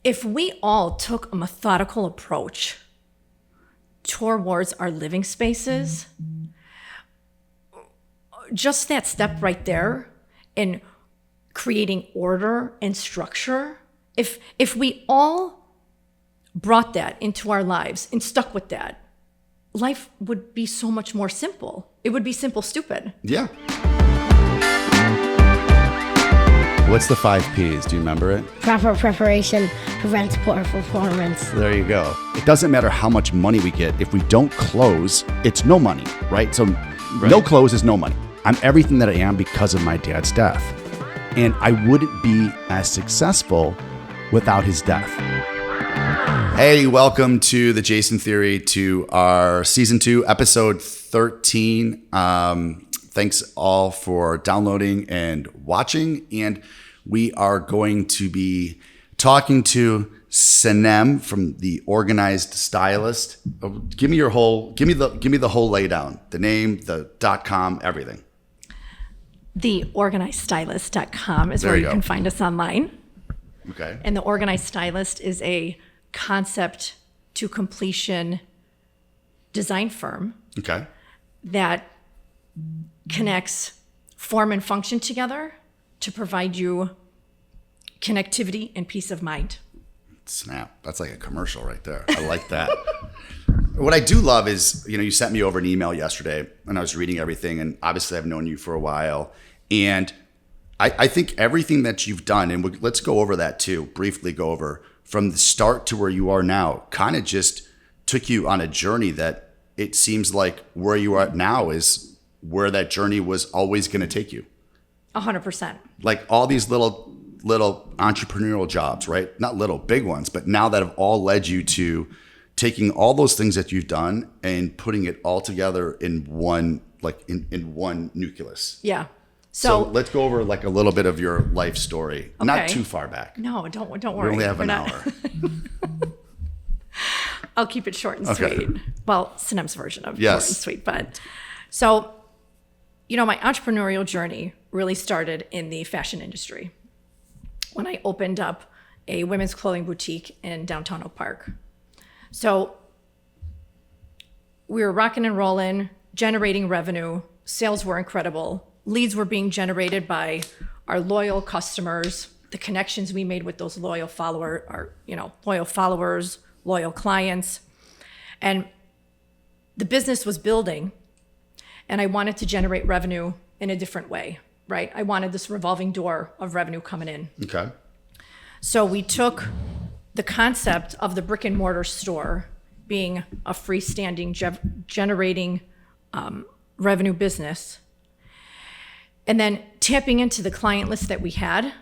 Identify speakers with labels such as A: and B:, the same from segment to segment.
A: if we all took a methodical approach towards our living spaces, just that step right there in creating order and structure, if we all brought that into our lives and stuck with that, life would be so much more simple. It would be simple, stupid.
B: Yeah. What's the 5 Ps? Do you remember it?
C: Proper preparation prevents poor performance.
B: There you go. It doesn't matter how much money we get. If we don't close, it's no money, right? So no close is no money. I'm everything that I am because of my dad's death. And I wouldn't be as successful without his death. Hey, welcome to the Jason Theory, to our season 2, episode 13. Thanks all for downloading and watching. And we are going to be talking to Sanem from the Organized Stylist. Give me the whole laydown, the name, the .com, everything.
A: TheOrganizedStylist.com is where you can find us online.
B: Okay.
A: And the Organized Stylist is a concept to completion design firm.
B: Okay.
A: That connects form and function together to provide you connectivity and peace of mind.
B: Snap. That's like a commercial right there. I like that. What I do love is, you sent me over an email yesterday and I was reading everything, and obviously I've known you for a while. And I think everything that you've done, and let's go over that too, briefly go over from the start to where you are now, kind of just took you on a journey that it seems like where you are at now is where that journey was always going to take you.
A: 100%.
B: Like all these little entrepreneurial jobs, right? Not little, big ones, but now that have all led you to taking all those things that you've done and putting it all together in one, like in one nucleus.
A: Yeah.
B: So let's go over like a little bit of your life story. Okay. Not too far back.
A: No, don't worry.
B: We only have an hour.
A: I'll keep it short and sweet. Well, Sanem's version of short and sweet. But so, my entrepreneurial journey really started in the fashion industry when I opened up a women's clothing boutique in downtown Oak Park. So we were rocking and rolling, generating revenue. Sales were incredible. Leads were being generated by our loyal customers, the connections we made with those loyal followers, loyal clients. And the business was building, and I wanted to generate revenue in a different way, right? I wanted this revolving door of revenue coming in.
B: Okay.
A: So we took the concept of the brick and mortar store being a freestanding generating revenue business, and then tapping into the client list that we had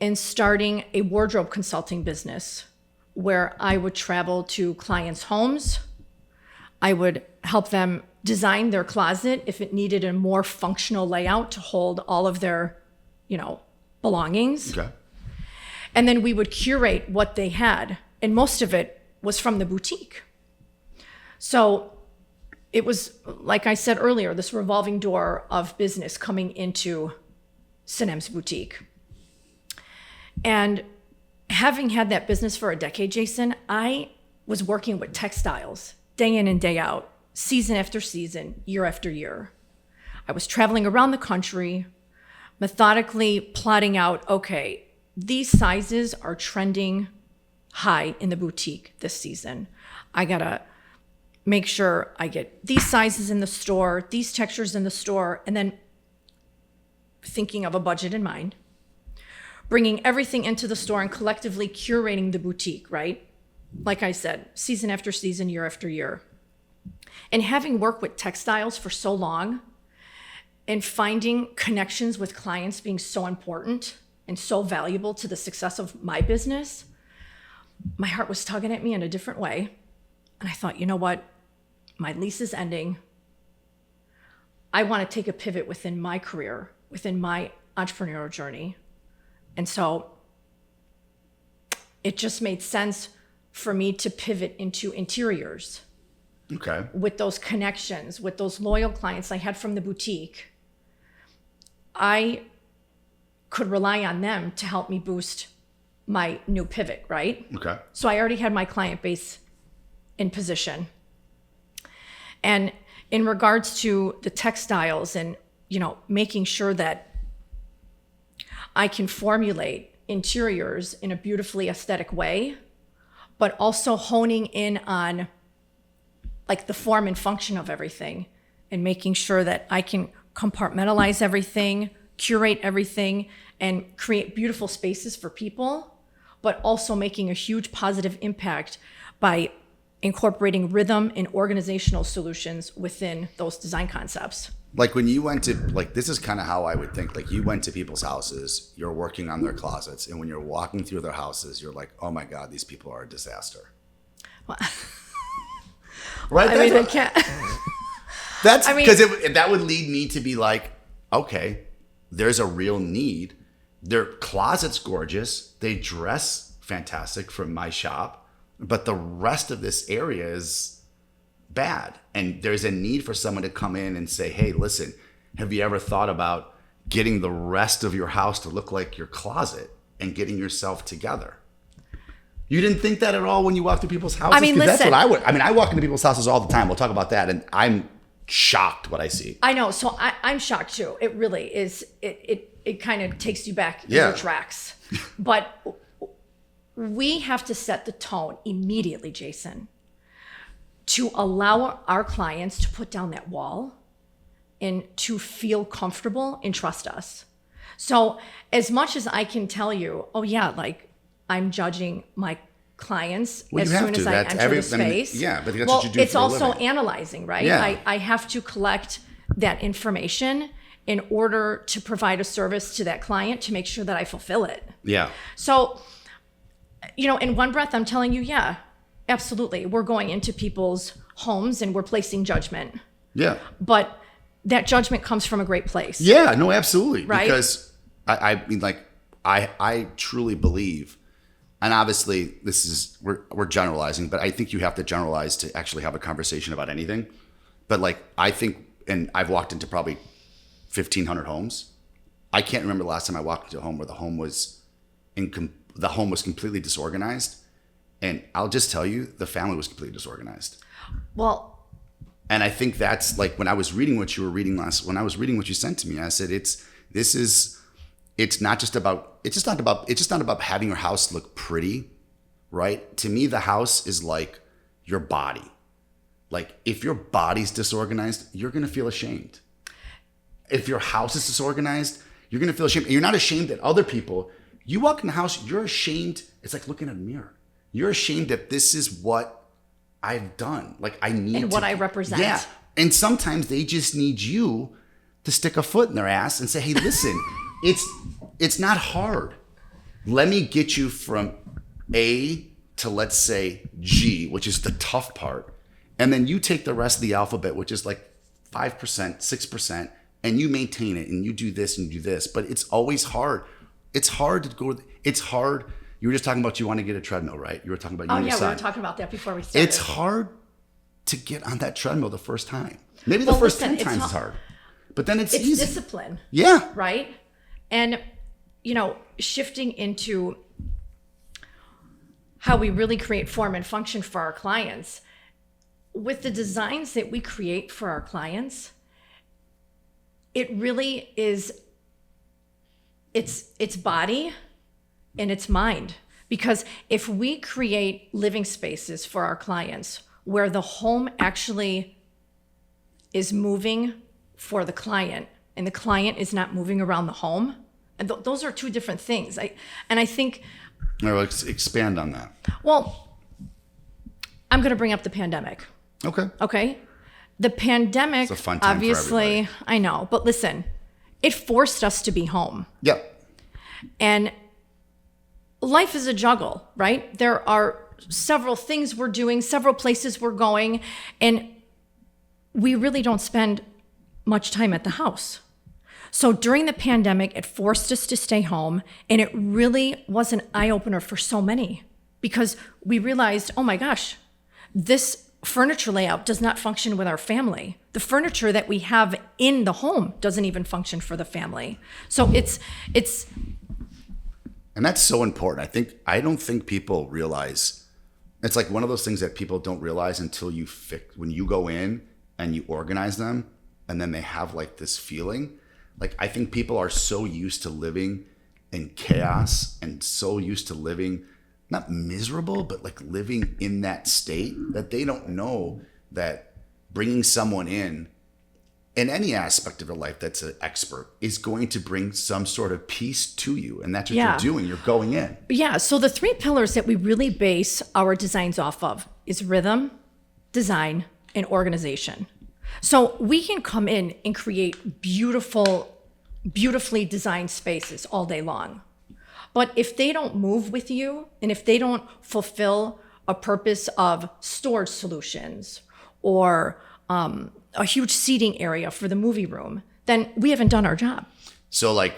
A: and starting a wardrobe consulting business where I would travel to clients' homes. I would help them design their closet if it needed a more functional layout to hold all of their, belongings.
B: Okay.
A: And then we would curate what they had. And most of it was from the boutique. So it was, like I said earlier, this revolving door of business coming into Sanem's boutique. And having had that business for a decade, Jason, I was working with textiles day in and day out, season after season, year after year. I was traveling around the country, methodically plotting out, okay, these sizes are trending high in the boutique this season. I gotta make sure I get these sizes in the store, these textures in the store, and then thinking of a budget in mind, bringing everything into the store and collectively curating the boutique, right? Like I said, season after season, year after year. And having worked with textiles for so long and finding connections with clients being so important and so valuable to the success of my business, my heart was tugging at me in a different way. And I thought, you know what? My lease is ending. I want to take a pivot within my career, within my entrepreneurial journey. And so it just made sense for me to pivot into interiors.
B: Okay.
A: With those connections, with those loyal clients I had from the boutique, I could rely on them to help me boost my new pivot, right?
B: Okay.
A: So I already had my client base in position. And in regards to the textiles and, making sure that I can formulate interiors in a beautifully aesthetic way, but also honing in on like the form and function of everything and making sure that I can compartmentalize everything, curate everything, and create beautiful spaces for people, but also making a huge positive impact by incorporating rhythm and organizational solutions within those design concepts.
B: Like when you went to, like, this is kind of how I would think, like you went to people's houses, you're working on their closets, and when you're walking through their houses, you're like, oh my God, these people are a disaster.
A: Well,
B: right?
A: I mean, I can't.
B: That's because that would lead me to be like, okay, there's a real need. Their closet's gorgeous. They dress fantastic from my shop, but the rest of this area is bad. And there's a need for someone to come in and say, hey, listen, have you ever thought about getting the rest of your house to look like your closet and getting yourself together? You didn't think that at all when you walked through people's houses?
A: I mean, listen.
B: That's what I would. I mean, I walk into people's houses all the time. We'll talk about that. And I'm shocked what I see.
A: I know. So I'm shocked too. It really is. It kind of takes you back in
B: Yeah.
A: your tracks. But we have to set the tone immediately, Jason, to allow our clients to put down that wall and to feel comfortable and trust us. So as much as I can tell you, oh yeah, like I'm judging my clients as soon as I enter the space.
B: Yeah, but that's
A: well,
B: what you do
A: it's
B: for a
A: also
B: living.
A: analyzing, right?
B: Yeah.
A: I have to collect that information in order to provide a service to that client to make sure that I fulfill it.
B: Yeah.
A: So, in one breath, I'm telling you, yeah, absolutely. We're going into people's homes and we're placing judgment.
B: Yeah.
A: But that judgment comes from a great place.
B: Yeah, no, absolutely.
A: Right?
B: Because I mean, like, I truly believe, and obviously this is, we're generalizing, but I think you have to generalize to actually have a conversation about anything. But like, I think, and I've walked into probably 1,500 homes. I can't remember the last time I walked into a home where the home was completely disorganized. And I'll just tell you, the family was completely disorganized.
A: Well,
B: and I think that's like when I was reading what you were reading when I was reading what you sent to me, I said, it's not about having your house look pretty, right? To me, the house is like your body. Like if your body's disorganized, you're going to feel ashamed. If your house is disorganized, you're going to feel ashamed. And you're not ashamed that other people, you walk in the house, you're ashamed. It's like looking at a mirror. You're ashamed that this is what I've done. Like I need
A: and what I represent.
B: Yeah. And sometimes they just need you to stick a foot in their ass and say, hey, listen, it's not hard. Let me get you from A to, let's say, G, which is the tough part. And then you take the rest of the alphabet, which is like 5%, 6%, and you maintain it and you do this and you do this. But it's always hard. It's hard to go. It's hard. You were just talking about you want to get a treadmill, right? You were talking about you and your son.
A: We were talking about that before we started.
B: It's hard to get on that treadmill the first time. Maybe the first 10 times is hard. But then it's easy.
A: It's discipline.
B: Yeah.
A: Right? And, shifting into how we really create form and function for our clients. With the designs that we create for our clients, it really is, it's body and it's mind. Because if we create living spaces for our clients where the home actually is moving for the client and the client is not moving around the home, and those are two different things. I think...
B: All right, let's expand on that.
A: Well, I'm going to bring up the pandemic. Okay. The pandemic,
B: it's a fun time
A: obviously,
B: for
A: I know, but listen, it forced us to be home.
B: Yeah.
A: And life is a juggle, right? There are several things we're doing, several places we're going, and we really don't spend much time at the house. So during the pandemic, it forced us to stay home, and it really was an eye-opener for so many because we realized, oh my gosh, this furniture layout does not function with our family. The furniture that we have in the home doesn't even function for the family. So it's
B: And that's so important. I don't think people realize, it's like one of those things that people don't realize until when you go in and you organize them, and then they have like this feeling. Like, I think people are so used to living in chaos and so used to living, not miserable, but like living in that state, that they don't know that bringing someone in any aspect of your life that's an expert is going to bring some sort of peace to you. And that's what you're doing. You're going in.
A: Yeah. So the 3 pillars that we really base our designs off of is rhythm, design, and organization. So we can come in and create beautifully designed spaces all day long. But if they don't move with you, and if they don't fulfill a purpose of storage solutions or a huge seating area for the movie room, then we haven't done our job.
B: So like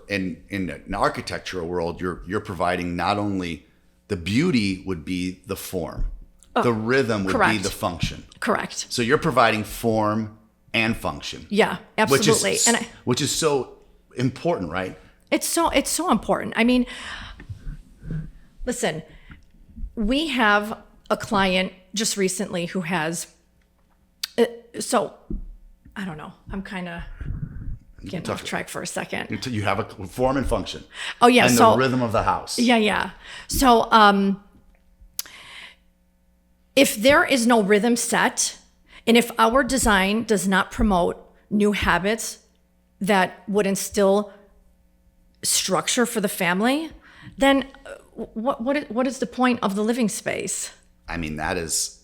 B: in an architectural world, you're providing not only the beauty would be the form, the rhythm would be the function.
A: Correct.
B: So you're providing form and function.
A: Yeah, absolutely.
B: Which is so important, right?
A: It's so important. I mean, listen, we have a client just recently who has, so I don't know, I'm kind of getting off track for a second.
B: You have a form and function.
A: Oh yeah.
B: And the rhythm of the house.
A: Yeah. So if there is no rhythm set, and if our design does not promote new habits that would instill structure for the family, then what is the point of the living space? I mean,
B: that's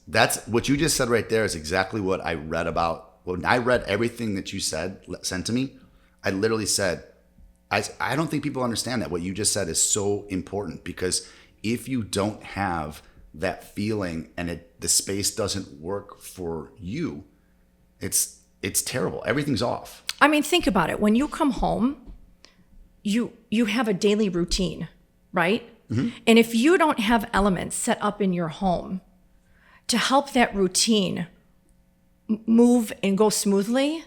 B: what you just said right there is exactly what I read about. When I read everything that you sent to me, I literally said, I don't think people understand that what you just said is so important, because if you don't have that feeling and the space doesn't work for you, it's terrible. Everything's off.
A: I mean, think about it. When you come home, you have a daily routine, right? Mm-hmm. And if you don't have elements set up in your home to help that routine move and go smoothly,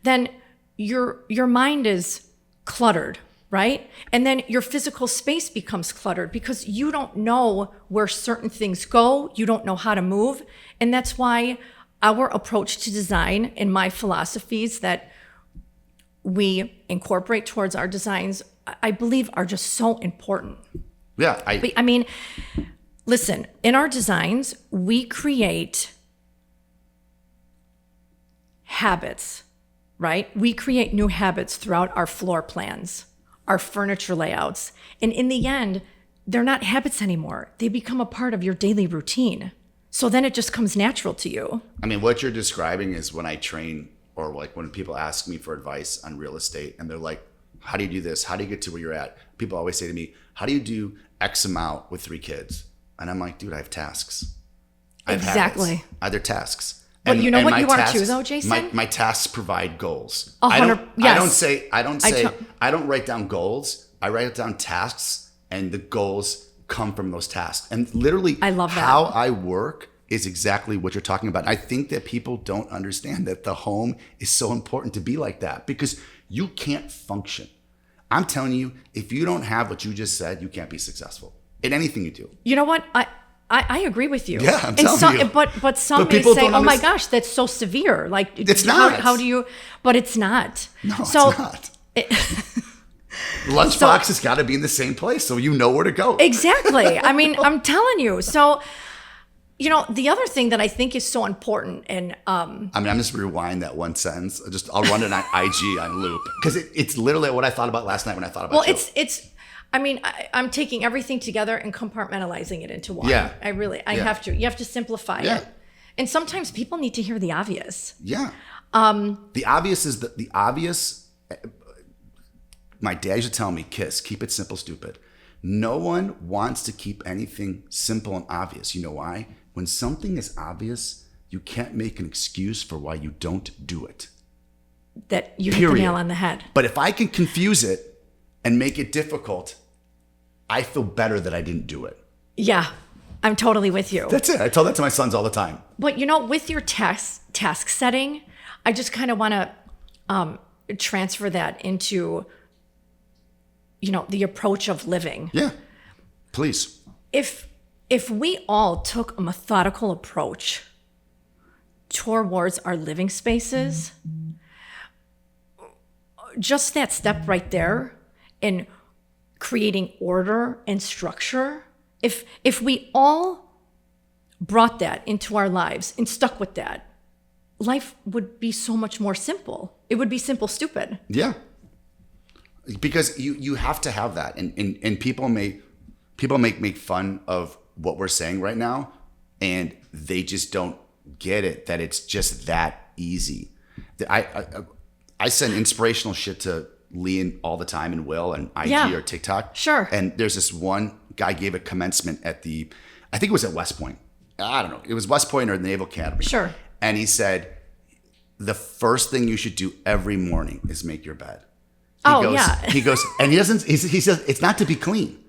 A: then your mind is cluttered, right? And then your physical space becomes cluttered because you don't know where certain things go. You don't know how to move. And that's why our approach to design and my philosophies that we incorporate towards our designs, I believe are just so important.
B: Yeah.
A: I mean, listen, in our designs, we create habits, right? We create new habits throughout our floor plans, our furniture layouts. And in the end, they're not habits anymore. They become a part of your daily routine. So then it just comes natural to you.
B: I mean, what you're describing is when I train, or like when people ask me for advice on real estate and they're like, how do you do this? How do you get to where you're at? People always say to me, how do you do X amount with 3 kids? And I'm like, dude, I have tasks.
A: Exactly.
B: They're tasks.
A: But you know what you are too, though, Jason?
B: My tasks provide goals.
A: Yes.
B: I don't write down goals. I write down tasks, and the goals come from those tasks. And literally,
A: I love that.
B: How I work is exactly what you're talking about. I think that people don't understand that the home is so important to be like that, because you can't function. I'm telling you, if you don't have what you just said, you can't be successful in anything you do.
A: You know what? I agree with you.
B: Yeah, I'm telling you.
A: But some may say, "Oh my gosh, that's so severe." Like,
B: it's not.
A: How do you? But it's not.
B: No, it's not. Lunchbox has got to be in the same place, so you know where to go.
A: Exactly. I mean, I'm telling you. So, you know, the other thing that I think is so important, and I'm
B: just rewind that one sentence. I'll run it on IG on loop, because it's literally what I thought about last night when I thought about.
A: Well, it's. I mean, I'm taking everything together and compartmentalizing it into one.
B: Yeah.
A: I have to. You have to simplify it. And sometimes people need to hear the obvious.
B: Yeah. The obvious is the obvious. My dad used to tell me, "Kiss, keep it simple, stupid." No one wants to keep anything simple and obvious. You know why? When something is obvious, you can't make an excuse for why you don't do it.
A: That you hit the nail on the head.
B: But if I can confuse it and make it difficult, I feel better that I didn't do it.
A: Yeah, I'm totally with you.
B: That's it. I tell that to my sons all the time.
A: But you know, with your task setting, I just kind of want to transfer that into the approach of living.
B: Yeah. Please.
A: If we all took a methodical approach towards our living spaces, just that step right there in creating order and structure, if we all brought that into our lives and stuck with that, life would be so much more simple. It would be simple, stupid.
B: Yeah. Because you have to have that. And people make fun of what we're saying right now, and they just don't get it, that it's just that easy. I send inspirational shit to Lee all the time, and Will, and IG or TikTok.
A: Sure.
B: And there's this one guy gave a commencement at I think it was at West Point. I don't know. It was West Point or the Naval Academy.
A: Sure.
B: And he said, the first thing you should do every morning is make your bed. He goes, and he says, it's not to be clean.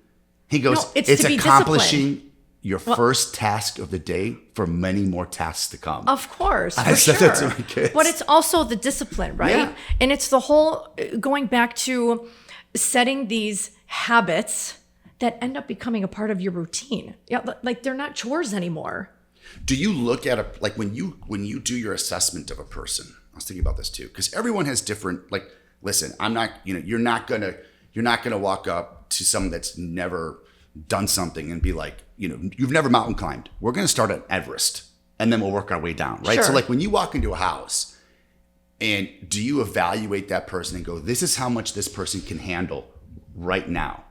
B: He goes,
A: no, it's
B: it's
A: to be
B: accomplishing your first task of the day for many more tasks to come.
A: Of course,
B: I said that to my kids.
A: But it's also the discipline, right?
B: Yeah.
A: And it's the whole going back to setting these habits that end up becoming a part of your routine. Yeah, like they're not chores anymore.
B: Do you look at like when you do your assessment of a person? I was thinking about this too, because everyone has different. Like, listen, I'm not. You're not gonna walk up to someone that's never done something and be like, you've never mountain climbed. We're gonna start at Everest and then we'll work our way down, right?
A: Sure.
B: So like when you walk into a house, and do you evaluate that person and go, this is how much this person can handle right now?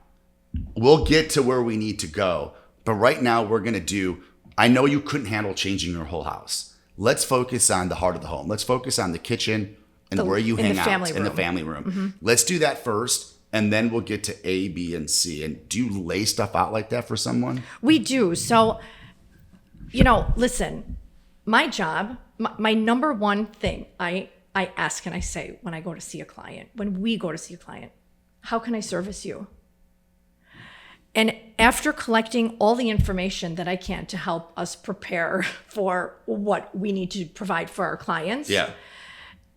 B: We'll get to where we need to go, but right now we're gonna do. I know you couldn't handle changing your whole house. Let's focus on the heart of the home. Let's focus on the kitchen and where you hang out in the family room. Mm-hmm. Let's do that first, and then we'll get to A, B, and C. And do you lay stuff out like that for someone?
A: We do. So, listen, my job, my number one thing I ask and I say when we go to see a client, how can I service you? And after collecting all the information that I can to help us prepare for what we need to provide for our clients,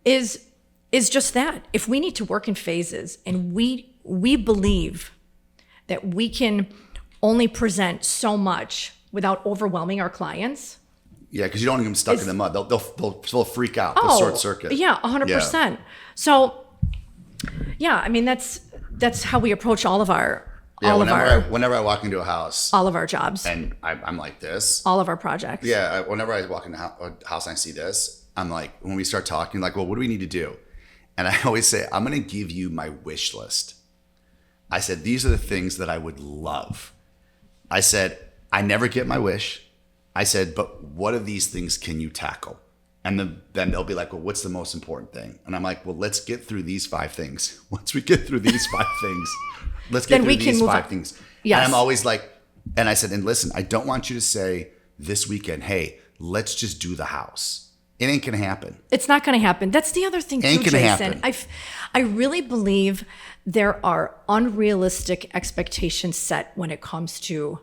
A: is just that. If we need to work in phases, and we believe that we can only present so much without overwhelming our clients.
B: Yeah, because you don't want them stuck in the mud. They'll freak out. They'll short circuit.
A: Yeah, 100%. Yeah. So, yeah, I mean that's how we approach all of our.
B: Whenever I walk into a house,
A: all of our jobs,
B: and I'm like this,
A: all of our projects.
B: Yeah, whenever I walk into a house and I see this, I'm like, when we start talking, like, well, what do we need to do? And I always say, I'm going to give you my wish list. I said, these are the things that I would love. I said, I never get my wish. I said, but what of these things can you tackle? And then they'll be like, well, what's the most important thing? And I'm like, well, let's get through these 5 things. Once we get through these 5 things, let's get through these 5 things.
A: Yes.
B: And I'm always like, and I said, and listen, I don't want you to say this weekend, hey, let's just do the house. It ain't gonna happen.
A: It's not gonna happen. That's the other thing too, Jason. I really believe there are unrealistic expectations set when it comes to,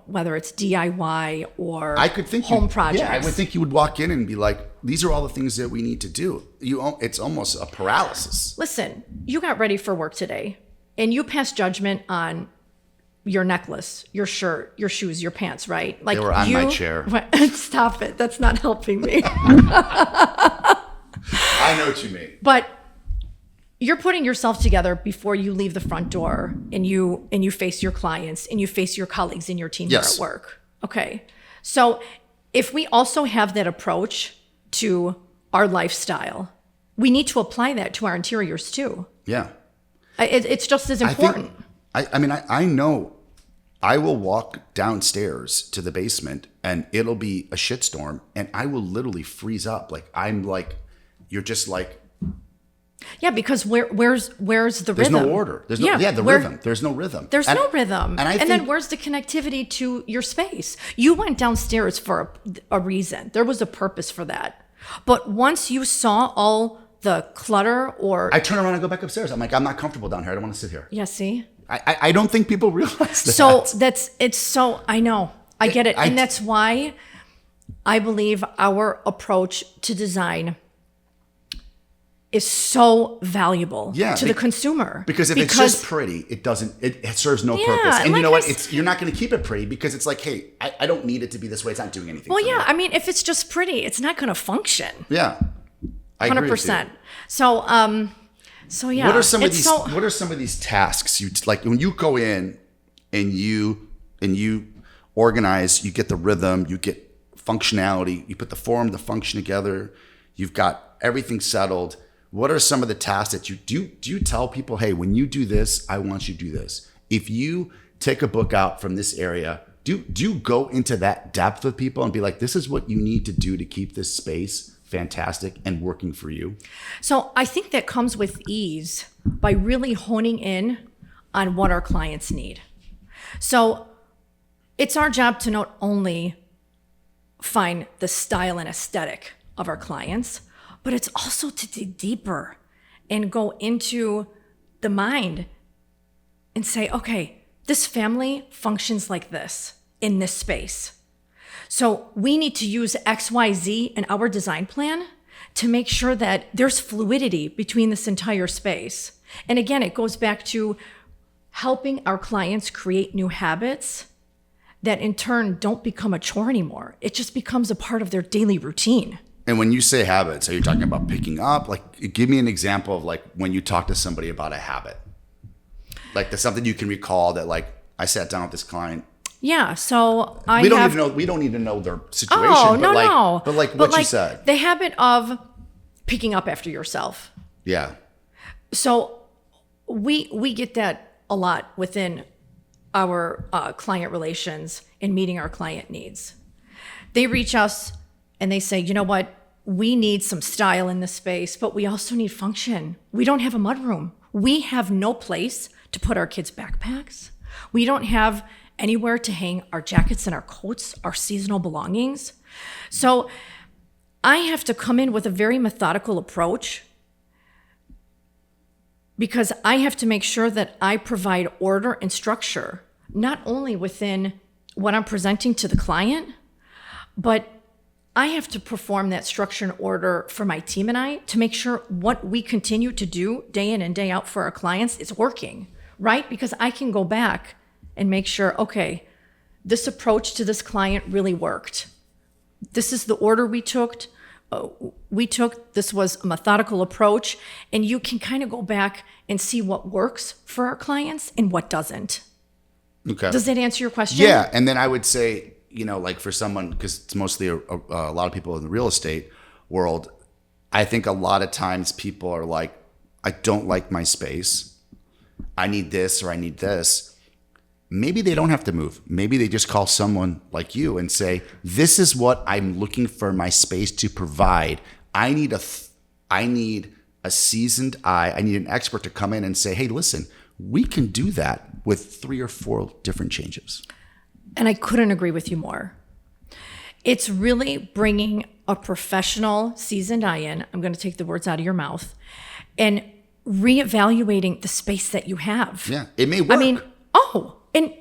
A: whether it's DIY or home projects.
B: Yeah, I would think you would walk in and be like, these are all the things that we need to do. It's almost a paralysis.
A: Listen, you got ready for work today and you passed judgment on your necklace, your shirt, your shoes, your pants, right? Like
B: they were on my chair.
A: Stop it. That's not helping me.
B: I know what you mean.
A: But you're putting yourself together before you leave the front door, and you face your clients and you face your colleagues in your team here at work. Okay. So if we also have that approach to our lifestyle, we need to apply that to our interiors too.
B: Yeah.
A: It's just as important.
B: I know I will walk downstairs to the basement and it'll be a shitstorm and I will literally freeze up. You're just like, yeah,
A: because where's the rhythm?
B: There's no order. There's no rhythm. There's no rhythm.
A: There's no rhythm. And then where's the connectivity to your space? You went downstairs for a reason. There was a purpose for that. But once you saw all the clutter I
B: turn around and go back upstairs. I'm like, I'm not comfortable down here. I don't want to sit here.
A: Yeah, see?
B: I don't think people realize that.
A: So I know. I get it. And that's why I believe our approach to design is so valuable to the consumer.
B: Because if it's just pretty, it serves no purpose. And
A: like
B: you know what? You're not going to keep it pretty because it's like, hey, I don't need it to be this way. It's not doing anything.
A: Well,
B: for me.
A: I mean, if it's just pretty, it's not going to function.
B: Yeah. I agree with you.
A: 100%. So yeah.
B: What are some of these tasks you like when you go in and you organize, you get the rhythm, you get functionality, you put the form, the function together, you've got everything settled. What are some of the tasks that you do? Do you tell people, hey, when you do this, I want you to do this? If you take a book out from this area, do you go into that depth with people and be like, this is what you need to do to keep this space fantastic and working for you?
A: So I think that comes with ease by really honing in on what our clients need. So it's our job to not only find the style and aesthetic of our clients, but it's also to dig deeper and go into the mind and say, okay, this family functions like this in this space. So we need to use XYZ in our design plan to make sure that there's fluidity between this entire space. And again, it goes back to helping our clients create new habits that in turn don't become a chore anymore. It just becomes a part of their daily routine.
B: And when you say habits, are you talking about picking up? Like, give me an example of like when you talk to somebody about a habit. Like there's something you can recall that like I sat down with this client.
A: Yeah, so
B: we don't need to know their situation.
A: Oh,
B: But like what you said.
A: The habit of picking up after yourself.
B: Yeah.
A: So we get that a lot within our client relations and meeting our client needs. They reach us and they say, you know what? We need some style in this space, but we also need function. We don't have a mudroom. We have no place to put our kids' backpacks. We don't have anywhere to hang our jackets and our coats, our seasonal belongings. So I have to come in with a very methodical approach because I have to make sure that I provide order and structure, not only within what I'm presenting to the client, but I have to perform that structure and order for my team and I to make sure what we continue to do day in and day out for our clients is working, right? Because I can go back and make sure, okay, this approach to this client really worked. This is the order we took. This was a methodical approach, and you can kind of go back and see what works for our clients and what doesn't.
B: Okay.
A: Does that answer your question?
B: Yeah, and then I would say, like for someone, because it's mostly a lot of people in the real estate world, I think a lot of times people are like, I don't like my space. I need this or I need this. Maybe they don't have to move. Maybe they just call someone like you and say, this is what I'm looking for my space to provide. I need a seasoned eye. I need an expert to come in and say, hey, listen, we can do that with 3 or 4 different changes.
A: And I couldn't agree with you more. It's really bringing a professional, seasoned eye in, I'm going to take the words out of your mouth, and reevaluating the space that you have.
B: Yeah, it may work.
A: I mean, and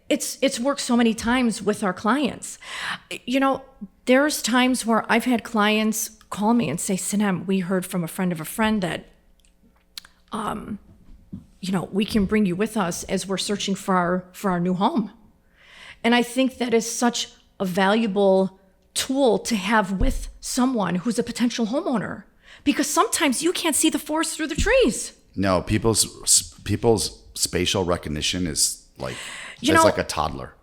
A: it's worked so many times with our clients. There's times where I've had clients call me and say, Sanem, we heard from a friend of a friend that, we can bring you with us as we're searching for our new home. And I think that is such a valuable tool to have with someone who's a potential homeowner, because sometimes you can't see the forest through the trees.
B: No, people's spatial recognition is like, it's like a toddler.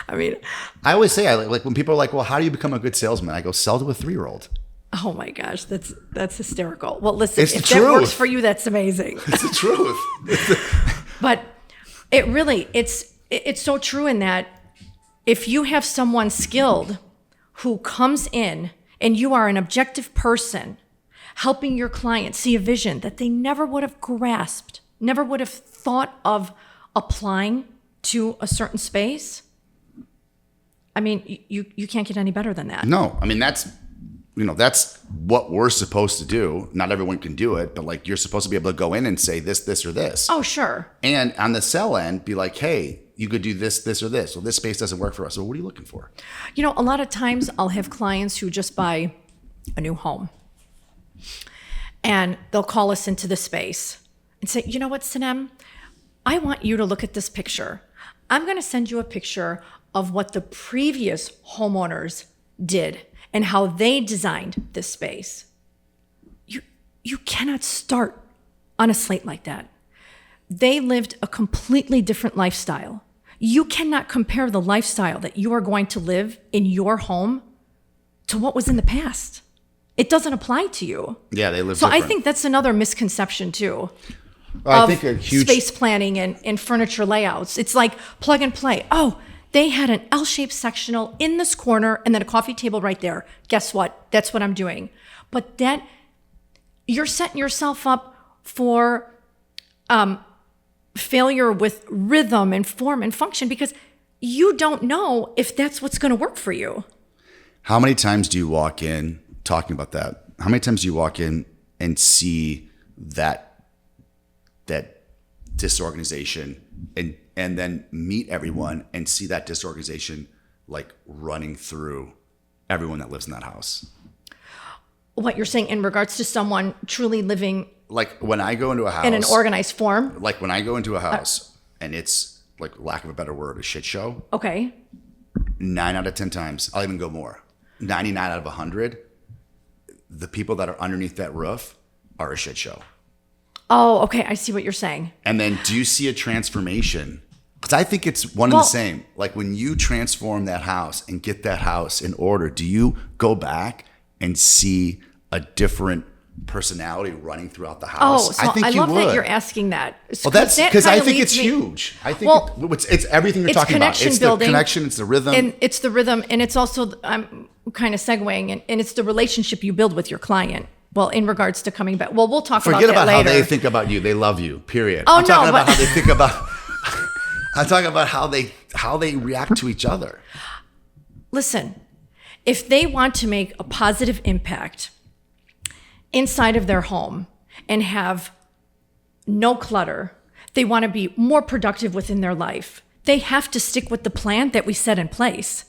B: I always say, like when people are like, well, how do you become a good salesman? I go, sell to a 3-year-old.
A: Oh my gosh, that's hysterical. Well, listen,
B: if
A: that works for you, that's amazing.
B: It's the truth.
A: But it really, it's so true in that if you have someone skilled who comes in and you are an objective person helping your client see a vision that they never would have grasped, never would have thought of applying to a certain space, you can't get any better than that.
B: No, that's what we're supposed to do. Not everyone can do it, but like you're supposed to be able to go in and say this, or this.
A: Oh, sure.
B: And on the sell end, be like, hey, you could do this, or this. Well, this space doesn't work for us. So what are you looking for?
A: A lot of times I'll have clients who just buy a new home. And they'll call us into the space and say, you know what, Sanem, I want you to look at this picture. I'm going to send you a picture of what the previous homeowners did and how they designed this space. You cannot start on a slate like that. They lived a completely different lifestyle. You cannot compare the lifestyle that you are going to live in your home to what was in the past. It doesn't apply to you.
B: Yeah, they live
A: So
B: different.
A: I think that's another misconception too.
B: I
A: Of
B: think a huge
A: space planning and furniture layouts. It's like plug and play. Oh, they had an L-shaped sectional in this corner and then a coffee table right there. Guess what? That's what I'm doing. But that you're setting yourself up for failure with rhythm and form and function because you don't know if that's what's going to work for you.
B: How many times do you walk in, talking about that, how many times do you walk in and see that disorganization and then meet everyone and see that disorganization like running through everyone that lives in that house?
A: What you're saying in regards to someone truly living
B: Like when I go into a house,
A: in an organized form?
B: like when I go into a house and it's like, lack of a better word, a shit show,
A: Okay.
B: 9 out of 10 times, I'll even go more, 99 out of 100, the people that are underneath that roof are a shit show.
A: Oh, okay. I see what you're saying.
B: And then do you see a transformation? Because I think it's one and the same. Like when you transform that house and get that house in order, do you go back and see a different personality running throughout the house?
A: Oh, so I
B: you
A: love
B: would.
A: that you're asking that.
B: Well, that's because I
A: kinda
B: think
A: leads
B: it's
A: me-
B: huge. I think
A: Well,
B: it's everything you're
A: it's
B: talking about.
A: connection
B: It's
A: building.
B: the connection, it's the rhythm.
A: And it's the rhythm, and it's also, I'm kind of segueing, and it's the relationship you build with your client. Well, in regards to coming back. Well, we'll talk
B: Forget
A: about
B: about
A: that
B: how
A: later.
B: they think about you. They love you, period.
A: Oh,
B: I'm talking
A: no,
B: about
A: but-
B: how they think about I'm talking about how they react to each other.
A: Listen, if they want to make a positive impact inside of their home and have no clutter, they want to be more productive within their life, they have to stick with the plan that we set in place.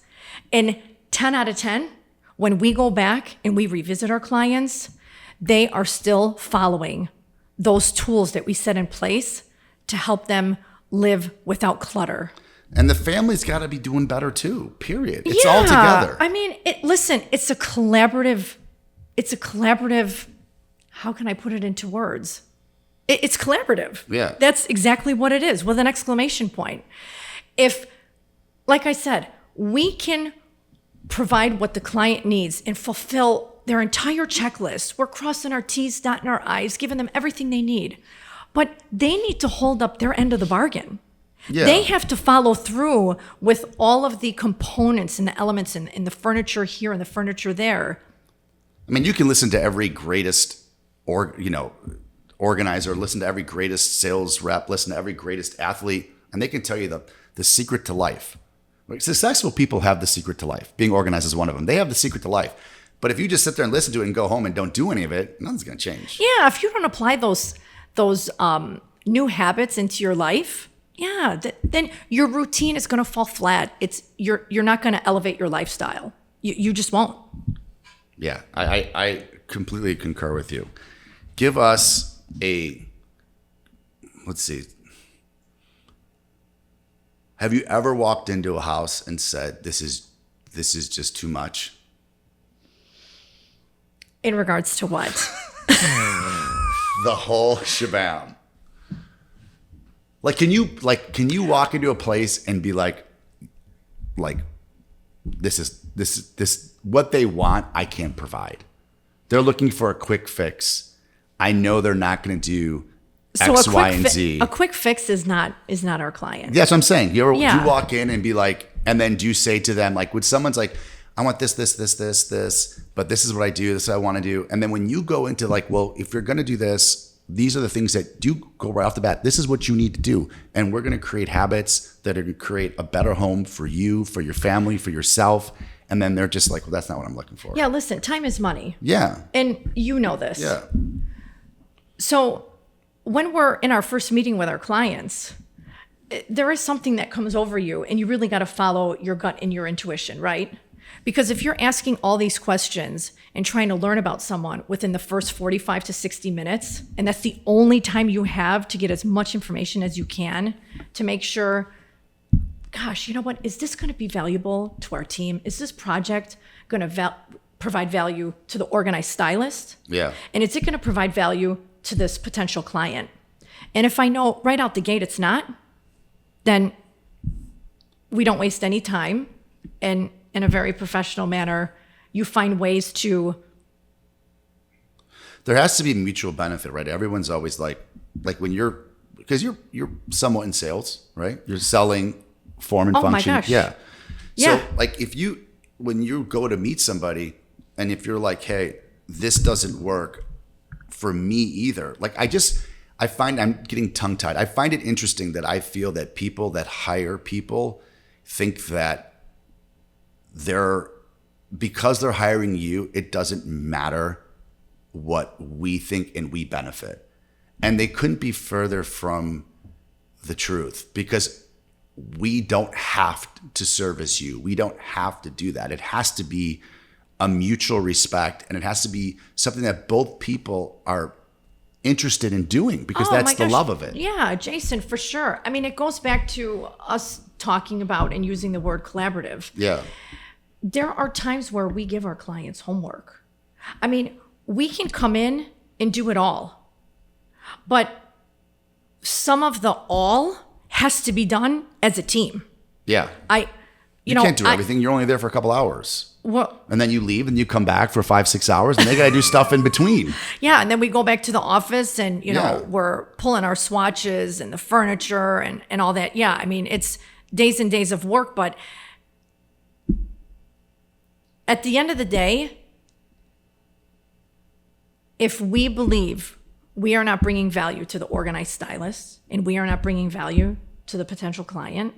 A: And 10 out of 10, when we go back and we revisit our clients, they are still following those tools that we set in place to help them live without clutter.
B: And the family's got to be doing better too, period. It's all together.
A: I mean, listen, it's a collaborative, how can I put it into words? It's collaborative.
B: Yeah.
A: That's exactly what it is with an exclamation point. If, like I said, we can provide what the client needs and fulfill their entire checklist, we're crossing our T's, dotting our I's, giving them everything they need. But they need to hold up their end of the bargain.
B: Yeah.
A: They have to follow through with all of the components and the elements and the furniture here and the furniture there.
B: I mean, you can listen to every greatest organizer, listen to every greatest sales rep, listen to every greatest athlete, and they can tell you the secret to life. Like, successful people have the secret to life. Being organized is one of them. They have the secret to life. But if you just sit there and listen to it and go home and don't do any of it, nothing's going to change.
A: Yeah, if you don't apply those new habits into your life, then your routine is going to fall flat. You're not going to elevate your lifestyle. You just won't.
B: Yeah, I completely concur with you. Give us let's see. Have you ever walked into a house and said, this is just too much?
A: In regards to what?
B: The whole shabam. Can you walk into a place and be like this what they want, I can't provide. They're looking for a quick fix. I know they're not going to do X, Y, and Z.
A: A quick fix is not our client.
B: Yeah, that's what I'm saying. You
A: Yeah.
B: walk in and be like, and then do you say to them, like, when someone's like, I want this, but this is what I do, this is what I want to do. And then when you go into like, well, if you're going to do this, these are the things that do go right off the bat. This is what you need to do. And we're going to create habits that are going to create a better home for you, for your family, for yourself. And then they're just like, well, that's not what I'm looking for.
A: Yeah, listen, time is money.
B: Yeah.
A: And you know this.
B: Yeah.
A: So when we're in our first meeting with our clients, there is something that comes over you and you really got to follow your gut and your intuition, right? Because if you're asking all these questions and trying to learn about someone within the first 45 to 60 minutes, and that's the only time you have to get as much information as you can to make sure, gosh, you know what, is this going to be valuable to our team? Is this project going to provide value to the organized stylist?
B: Yeah.
A: And is it going to provide value to this potential client? And if I know right out the gate it's not, then we don't waste any time. And in a very professional manner, you find ways to.
B: There has to be mutual benefit, right? Everyone's always like when because you're somewhat in sales, right? You're selling form and function.
A: My gosh.
B: Yeah.
A: Yeah.
B: So like when you go to meet somebody and if you're like, hey, this doesn't work for me either. Like I find I'm getting tongue tied. I find it interesting that I feel that people that hire people think that because they're hiring you, it doesn't matter what we think and we benefit. And they couldn't be further from the truth, because we don't have to service you. We don't have to do that. It has to be a mutual respect, and it has to be something that both people are interested in doing, because that's the love of it.
A: Yeah, Jason, for sure. I mean, it goes back to us talking about and using the word collaborative.
B: Yeah.
A: There are times where we give our clients homework. I mean, we can come in and do it all, but some of the all has to be done as a team.
B: Yeah. You can't do everything. You're only there for a couple hours.
A: Well,
B: and then you leave and you come back for 5-6 hours and they got to do stuff in between.
A: Yeah. And then we go back to the office and, we're pulling our swatches and the furniture and all that. Yeah. I mean, it's days and days of work, but at the end of the day, if we believe we are not bringing value to the organized stylist and we are not bringing value to the potential client,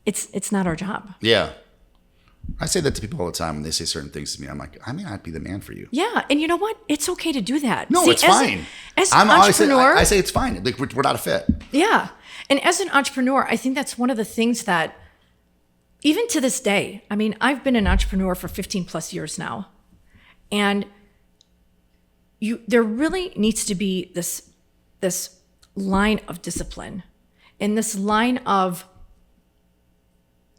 A: it's not our job.
B: Yeah. I say that to people all the time when they say certain things to me. I'm like, I may not be the man for you.
A: Yeah. And you know what? It's okay to do that.
B: No, it's fine.
A: As an entrepreneur.
B: I say it's fine. Like, we're not a fit.
A: Yeah. And as an entrepreneur, I think that's one of the things that, even to this day, I mean, I've been an entrepreneur for 15 plus years now. And there really needs to be this line of discipline and this line of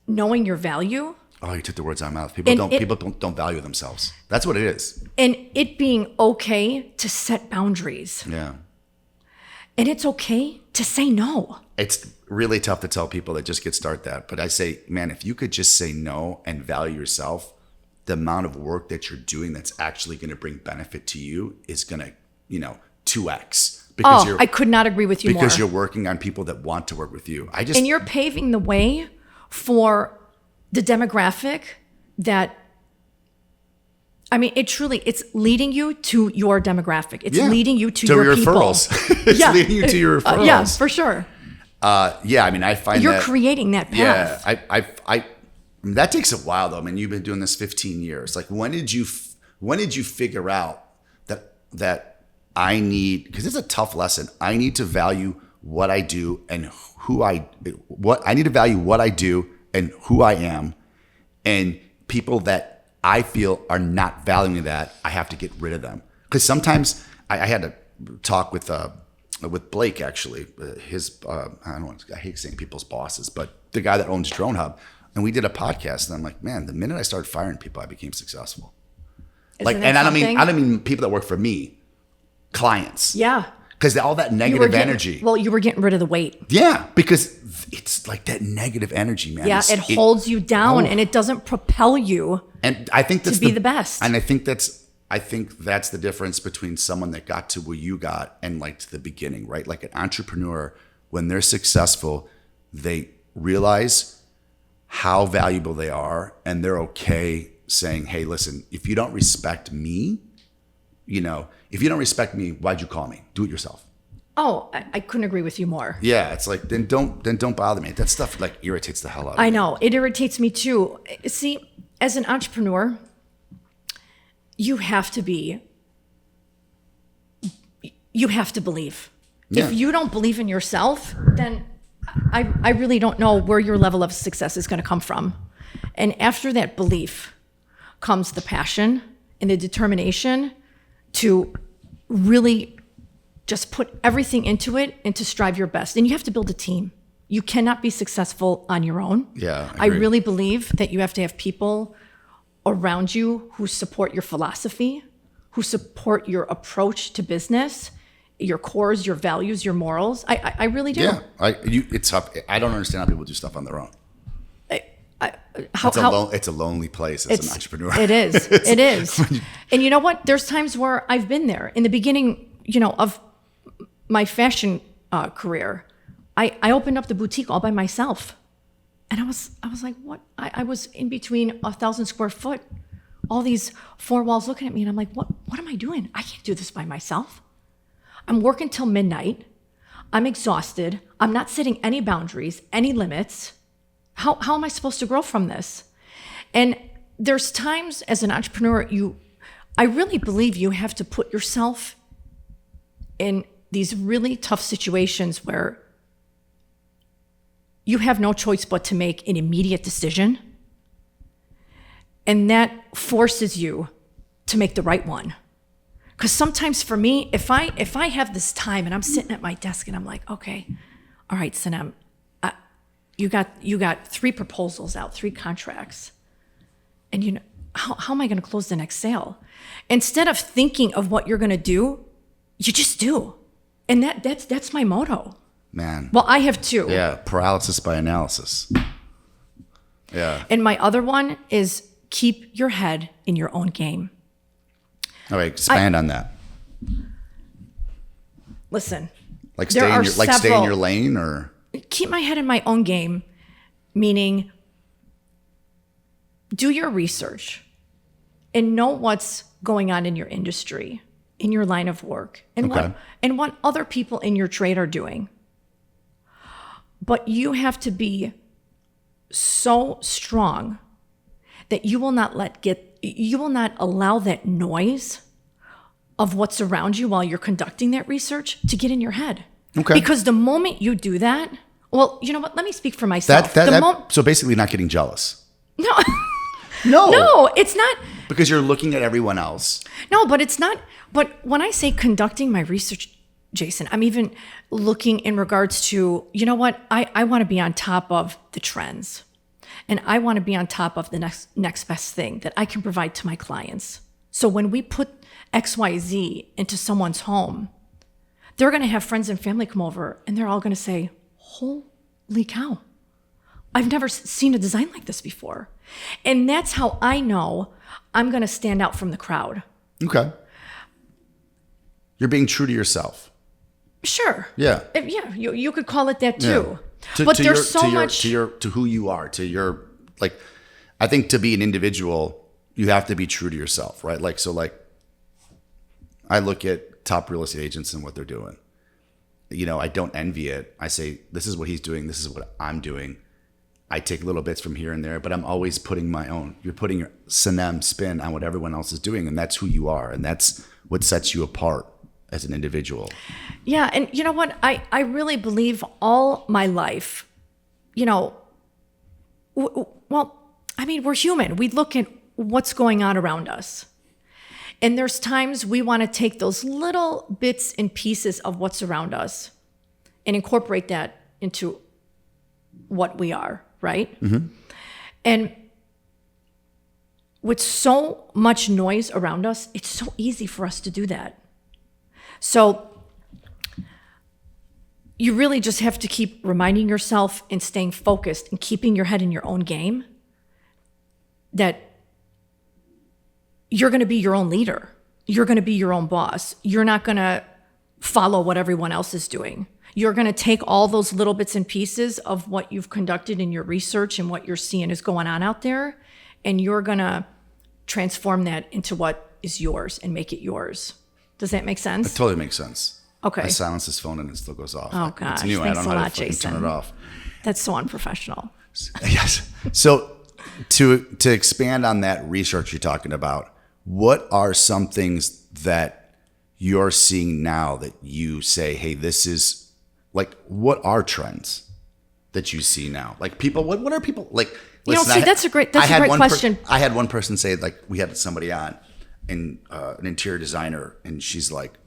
A: knowing your value.
B: Oh, you took the words out of my mouth. People don't value themselves. That's what it is.
A: And it being okay to set boundaries.
B: Yeah.
A: And it's okay to say no.
B: It's really tough to tell people that just get started that. But I say, man, if you could just say no and value yourself, the amount of work that you're doing that's actually going to bring benefit to you is going to, 2x. Because
A: I could not agree with you more.
B: Because you're working on people that want to work with you.
A: And you're paving the way for the demographic that, I mean, it's leading you to your demographic. It's leading you to your
B: referrals.
A: People.
B: It's leading you to your referrals.
A: Yeah, for sure.
B: I mean, I find
A: you're creating that path.
B: Yeah, I that takes a while though. I mean, you've been doing this 15 years. Like, when did you figure out that I need, because it's a tough lesson. I need to value what I do and I need to value what I do and who I am, and people that I feel are not valuing that, I have to get rid of them. Because sometimes I had to talk with Blake, actually, I hate saying people's bosses, but the guy that owns Drone Hub, and we did a podcast, and I'm like, man, the minute I started firing people, I became successful. I don't mean people that work for me, clients.
A: Yeah.
B: Because all that negative energy.
A: Well, you were getting rid of the weight.
B: Yeah, because it's like that negative energy, man.
A: Yeah, it holds you down and it doesn't propel you.
B: And I think that's
A: to be the best.
B: And I think that's the difference between someone that got to where you got and like to the beginning, right? Like an entrepreneur, when they're successful, they realize how valuable they are, and they're okay saying, hey, listen, if you don't respect me, if you don't respect me, why'd you call me? Do it yourself.
A: Oh, I couldn't agree with you more.
B: Yeah, it's like, then don't bother me. That stuff like irritates the hell out of me.
A: I know, it irritates me too. See, as an entrepreneur, you have to believe. Yeah. If you don't believe in yourself, then I really don't know where your level of success is going to come from. And after that belief, comes the passion and the determination to really just put everything into it and to strive your best. And you have to build a team. You cannot be successful on your own.
B: Yeah,
A: I really believe that you have to have people around you who support your philosophy, who support your approach to business, your cores, your values, your morals. I really do.
B: Yeah, it's tough. I don't understand how people do stuff on their own. It's a lonely place as an entrepreneur.
A: It is. It is. And you know what? There's times where I've been there. In the beginning, of my fashion career, I opened up the boutique all by myself. And I was like, what? I was in between 1,000 square foot, all these four walls looking at me. And I'm like, what am I doing? I can't do this by myself. I'm working till midnight. I'm exhausted. I'm not setting any boundaries, any limits. How am I supposed to grow from this? And there's times as an entrepreneur, I really believe you have to put yourself in these really tough situations where you have no choice but to make an immediate decision. And that forces you to make the right one. Because sometimes for me, if I have this time and I'm sitting at my desk and I'm like, okay, all right, Sanem, you got 3 proposals out, 3 contracts. And how am I going to close the next sale? Instead of thinking of what you're going to do, you just do. And that's my motto.
B: Man.
A: Well, I have 2.
B: Yeah, paralysis by analysis. Yeah.
A: And my other one is keep your head in your own game.
B: All right, expand on that.
A: Listen.
B: Like stay in your lane, or
A: keep my head in my own game, meaning do your research and know what's going on in your industry, in your line of work, and what other people in your trade are doing. But you have to be so strong that you will not allow that noise of what's around you while you're conducting that research to get in your head.
B: Okay.
A: Because the moment you do that, well, you know what? Let me speak for myself.
B: So basically not getting jealous.
A: No.
B: No.
A: No, it's not.
B: Because you're looking at everyone else.
A: No, but it's not. But when I say conducting my research, Jason, I'm even looking in regards to, you know what? I want to be on top of the trends. And I want to be on top of the next best thing that I can provide to my clients. So when we put XYZ into someone's home, they're going to have friends and family come over and they're all going to say, holy cow, I've never seen a design like this before. And that's how I know I'm going to stand out from the crowd.
B: Okay. You're being true to yourself.
A: Sure.
B: Yeah.
A: Yeah, you could call it that too.
B: Yeah.
A: But there's so much
B: to who you are, to your, like, I think to be an individual, you have to be true to yourself, right? Like, I look at top real estate agents and what they're doing. I don't envy it. I say, this is what he's doing. This is what I'm doing. I take little bits from here and there, but I'm always putting my own. You're putting your Sanem spin on what everyone else is doing, and that's who you are, and that's what sets you apart as an individual.
A: Yeah, and you know what? I really believe all my life, we're human. We look at what's going on around us. And there's times we want to take those little bits and pieces of what's around us and incorporate that into what we are, right? Mm-hmm. And with so much noise around us, it's so easy for us to do that. So you really just have to keep reminding yourself and staying focused and keeping your head in your own game that you're going to be your own leader. You're going to be your own boss. You're not going to follow what everyone else is doing. You're going to take all those little bits and pieces of what you've conducted in your research and what you're seeing is going on out there, and you're going to transform that into what is yours and make it yours. Does that make sense?
B: It totally makes sense.
A: Okay.
B: I silence this phone and it still goes off.
A: Oh, gosh.
B: It's new.
A: Thanks
B: I don't
A: a
B: know
A: lot,
B: how to
A: Jason.
B: turn it off.
A: That's so unprofessional.
B: Yes. So to expand on that research you're talking about, what are some things that you're seeing now that you say, hey, this is like, what are trends? that you see now? Like people, what are people like?
A: You know,
B: listen,
A: see, that's a great question.
B: I had one person say, like, we had somebody on, and an interior designer, and she's like,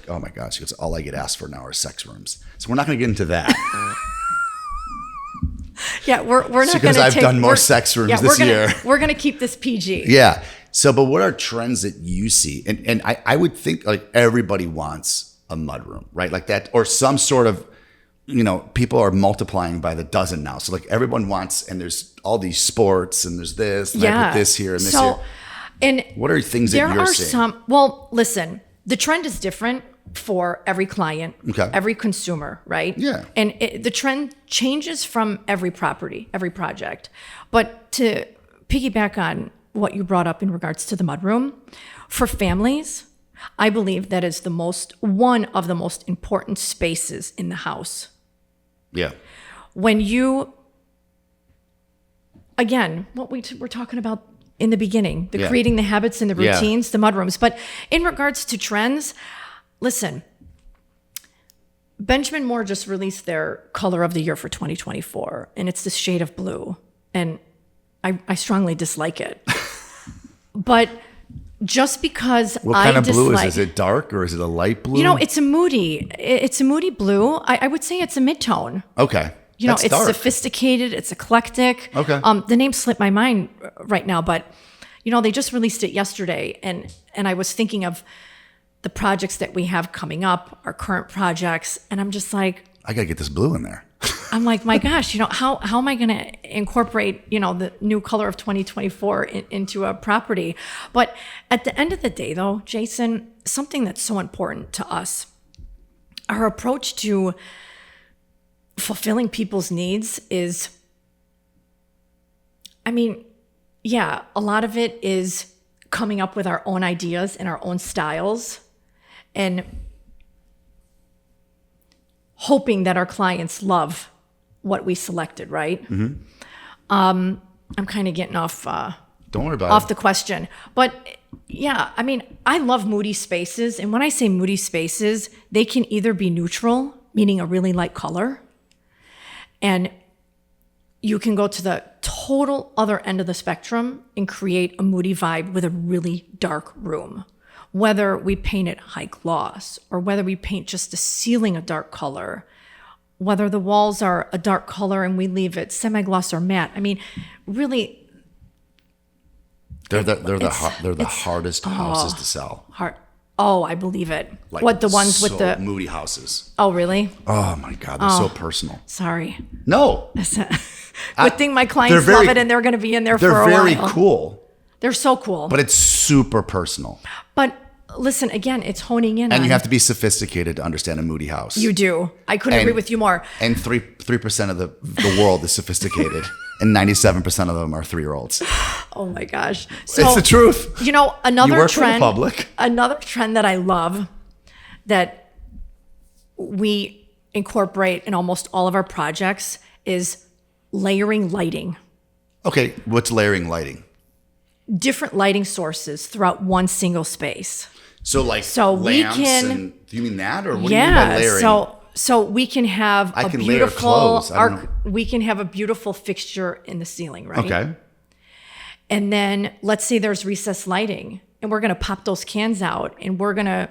B: oh my gosh, she goes, all I get asked for now are sex rooms. So we're not going to get into that.
A: Yeah, we're not going to.
B: Because I've done more sex rooms this year.
A: We're going to keep this PG.
B: Yeah. So, but what are trends that you see? And I would think like everybody wants a mudroom, right? Like that, or some sort of, you know, people are multiplying by the dozen now. So like everyone wants, and there's all these sports, and there's this, and I put this here and this here.
A: And
B: what are things that you're seeing?
A: Well, listen, the trend is different for every client, every consumer, right?
B: Yeah.
A: And the trend changes from every property, every project. But to piggyback on what you brought up in regards to the mudroom, for families, I believe that is one of the most important spaces in the house.
B: Yeah.
A: When you, again, what we were talking about in the beginning, creating the habits and the routines, the mudrooms. But in regards to trends, listen, Benjamin Moore just released their color of the year for 2024, and it's this shade of blue. And I strongly dislike it. But just because
B: what kind of blue is it? Is it dark or is it a light blue?
A: You know, it's a moody blue. I would say it's a mid-tone.
B: Okay.
A: You know,
B: That's
A: it's
B: dark.
A: sophisticated, it's eclectic.
B: Okay.
A: The name slipped my mind right now, but you know, they just released it yesterday, and I was thinking of the projects that we have coming up, our current projects, and I'm just like,
B: I gotta get this blue in there.
A: I'm like, my gosh, you know, how am I going to incorporate, you know, the new color of 2024 into a property? But at the end of the day, though, Jason, something that's so important to us, our approach to fulfilling people's needs is, I mean, yeah, a lot of it is coming up with our own ideas and our own styles and hoping that our clients love what we selected, right?
B: Mm-hmm.
A: I'm kind of getting off
B: Don't worry about
A: off the question. But yeah, I mean, I love moody spaces. And when I say moody spaces, they can either be neutral, meaning a really light color, and you can go to the total other end of the spectrum and create a moody vibe with a really dark room. Whether we paint it high gloss or whether we paint just the ceiling a dark color, whether the walls are a dark color and we leave it semi-gloss or matte. I mean, really,
B: they're the hardest houses to sell.
A: Oh, I believe it.
B: Like,
A: what, the ones with the
B: moody houses?
A: Oh, really?
B: Oh my God, they're so personal.
A: Sorry.
B: No.
A: Good thing my clients love it and they're going to be in there for a while.
B: They're very cool.
A: They're so cool.
B: But it's super personal.
A: But listen, again, it's honing in
B: and
A: on,
B: you have to be sophisticated to understand a moody house.
A: You do. I couldn't agree with you more.
B: And 3% of the world is sophisticated, and 97% of them are 3-year-olds.
A: Oh my gosh! So,
B: it's the truth.
A: You know, another
B: you work
A: trend.
B: For the public.
A: Another trend that I love that we incorporate in almost all of our projects is layering lighting.
B: Okay, what's layering lighting?
A: Different lighting sources throughout one single space.
B: So lamps and do you mean that, or what do you mean by layering?
A: So we can have
B: a beautiful
A: we can have a beautiful fixture in the ceiling, right?
B: Okay.
A: And then let's say there's recessed lighting, and we're going to pop those cans out, and we're going to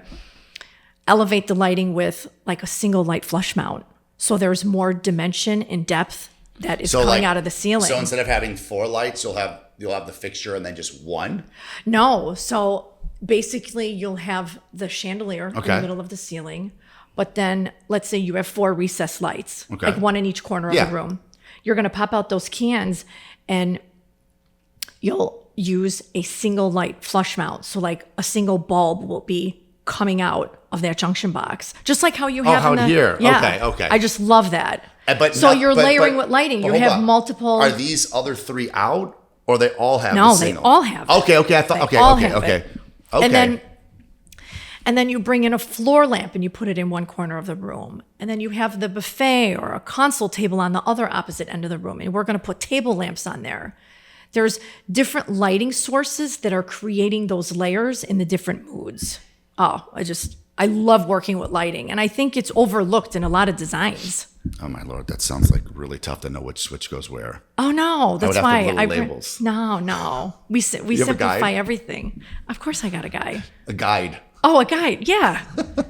A: elevate the lighting with like a single light flush mount. So there's more dimension and depth that is coming out of the ceiling.
B: So instead of having 4 lights, you'll have the fixture and then just one?
A: No. So basically you'll have the chandelier in the middle of the ceiling, but then let's say you have 4 recessed lights, like one in each corner of the room. You're going to pop out those cans and you'll use a single light flush mount. So like a single bulb will be coming out of that junction box, just like how you have
B: here.
A: Yeah.
B: Okay.
A: I just love that.
B: But
A: you're layering with lighting. You have multiple.
B: Are these other 3 out, or they all have?
A: No,
B: the single?
A: they all have.
B: Okay. I thought. Okay.
A: And then you bring in a floor lamp and you put it in one corner of the room. And then you have the buffet or a console table on the other opposite end of the room. And we're going to put table lamps on there. There's different lighting sources that are creating those layers in the different moods. Oh, I love working with lighting, and I think it's overlooked in a lot of designs.
B: Oh my Lord, that sounds like really tough to know which switch goes where.
A: Oh no, that's
B: I would
A: why
B: have to labels.
A: No. We
B: have a
A: simplify
B: guide?
A: everything. Of course, I got a guide.
B: A guide.
A: Oh, a guide. Yeah,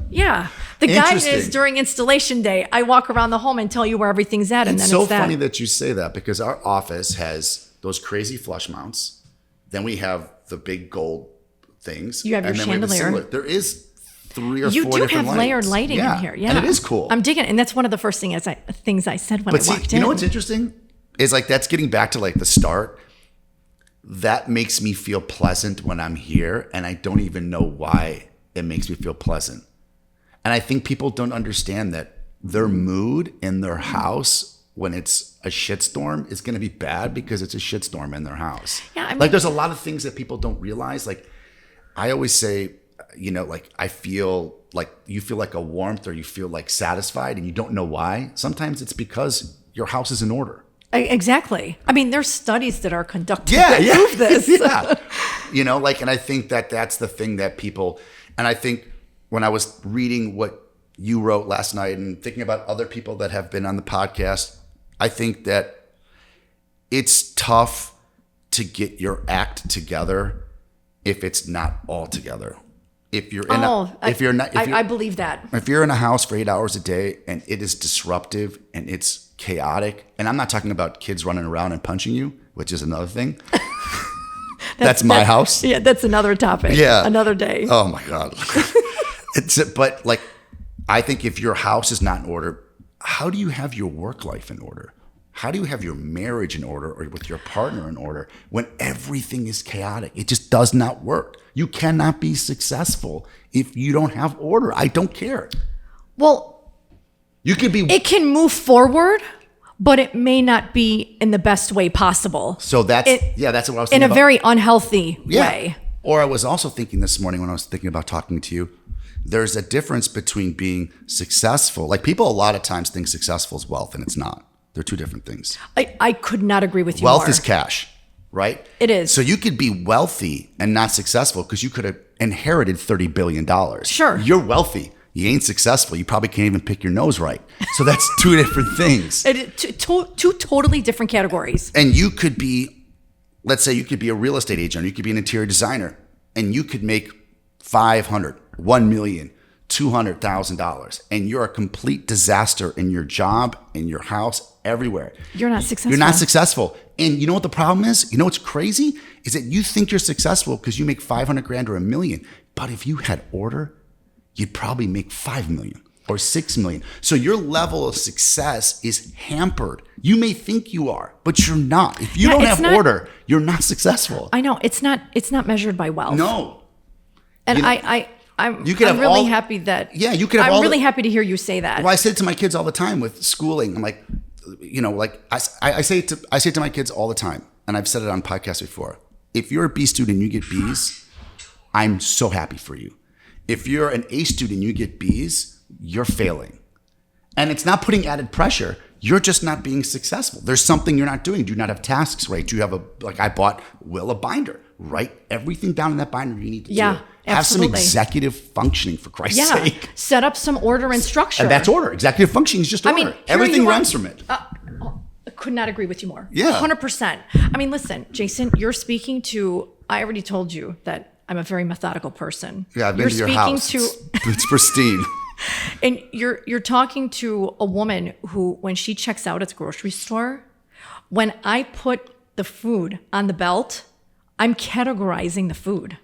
A: yeah. The guide is
B: Interesting.
A: during installation day. I walk around the home and tell you where everything's at, and
B: It's
A: then
B: so
A: it's that.
B: funny that you say that because our office has those crazy flush mounts. Then we have the big gold things.
A: You have your
B: and then we have the
A: chandelier.
B: silver. There is 3 or 4
A: You do
B: different
A: have layered
B: lights.
A: lighting in here. Yeah,
B: And it is cool.
A: I'm digging it, and that's one of the first things I said when
B: But
A: I
B: see,
A: walked
B: you
A: in.
B: know what's interesting is like that's getting back to like the start. That makes me feel pleasant when I'm here, and I don't even know why it makes me feel pleasant. And I think people don't understand that their mood in their house when it's a shitstorm is going to be bad because it's a shitstorm in their house.
A: Yeah, I mean-
B: like there's a lot of things that people don't realize. Like I always say, you know, like I feel like you feel like a warmth or you feel like satisfied and you don't know why. Sometimes it's because your house is in order.
A: Exactly. I mean, there's studies that are conducted that prove this.
B: Yeah. You know, like, and I think that that's the thing that people, and I think when I was reading what you wrote last night and thinking about other people that have been on the podcast, I think that it's tough to get your act together if it's not all together. If you're in
A: I believe that.
B: if you're in a house for 8 hours a day and it is disruptive and it's chaotic, and I'm not talking about kids running around and punching you, which is another thing. That's my house.
A: Yeah, that's another topic.
B: Yeah.
A: Another day.
B: Oh my God. But like, I think if your house is not in order, how do you have your work life in order? How do you have your marriage in order or with your partner in order when everything is chaotic? It just does not work. You cannot be successful if you don't have order. I don't care.
A: Well,
B: You could be.
A: it can move forward, but it may not be in the best way possible.
B: So that's what I was thinking
A: In a
B: about.
A: very unhealthy way.
B: Or I was also thinking this morning when I was thinking about talking to you, there's a difference between being successful. Like people a lot of times think successful is wealth and it's not. They're two different things.
A: I could not agree with you
B: Wealth
A: more.
B: is cash, right?
A: It is.
B: So you could be wealthy and not successful because you could have inherited $30 billion.
A: Sure.
B: You're wealthy. You ain't successful. You probably can't even pick your nose right. So that's two different things.
A: Two totally different categories.
B: And you could be, let's say you could be a real estate agent, or you could be an interior designer, and you could make $500,000, $1 million, $200,000, and you're a complete disaster in your job, in your house, everywhere.
A: You're not successful.
B: You're not successful. And you know what the problem is? You know what's crazy? Is that you think you're successful because you make 500 grand or $1 million. But if you had order, you'd probably make 5 million or 6 million. So your level of success is hampered. You may think you are, but you're not. If you don't have order, you're not successful.
A: I know it's not measured by wealth.
B: No.
A: And
B: You know,
A: I'm
B: you could have
A: really
B: all-
A: happy that.
B: Yeah, you could have
A: I'm
B: all
A: really
B: the-
A: happy to hear you say that.
B: Well, I say it to my kids all the time with schooling. I'm like, you know, like I say it to my kids all the time, and I've said it on podcasts before. If you're a B student and you get B's, I'm so happy for you. If you're an A student and you get B's, you're failing. And it's not putting added pressure. You're just not being successful. There's something you're not doing. Do you not have tasks right? Do you have I bought Will a binder. Write everything down in that binder you need to do. Have
A: absolutely.
B: some executive functioning, for Christ's sake.
A: Set up some order and structure.
B: And that's order. Executive functioning is just order.
A: here
B: Everything
A: you are.
B: runs from it.
A: I could not agree with you more.
B: Yeah.
A: 100%. I mean, listen, Jason, you're speaking to, I already told you that I'm a very methodical person.
B: Yeah, I've been to your house. It's pristine.
A: And you're talking to a woman who, when she checks out at the grocery store, when I put the food on the belt, I'm categorizing the food.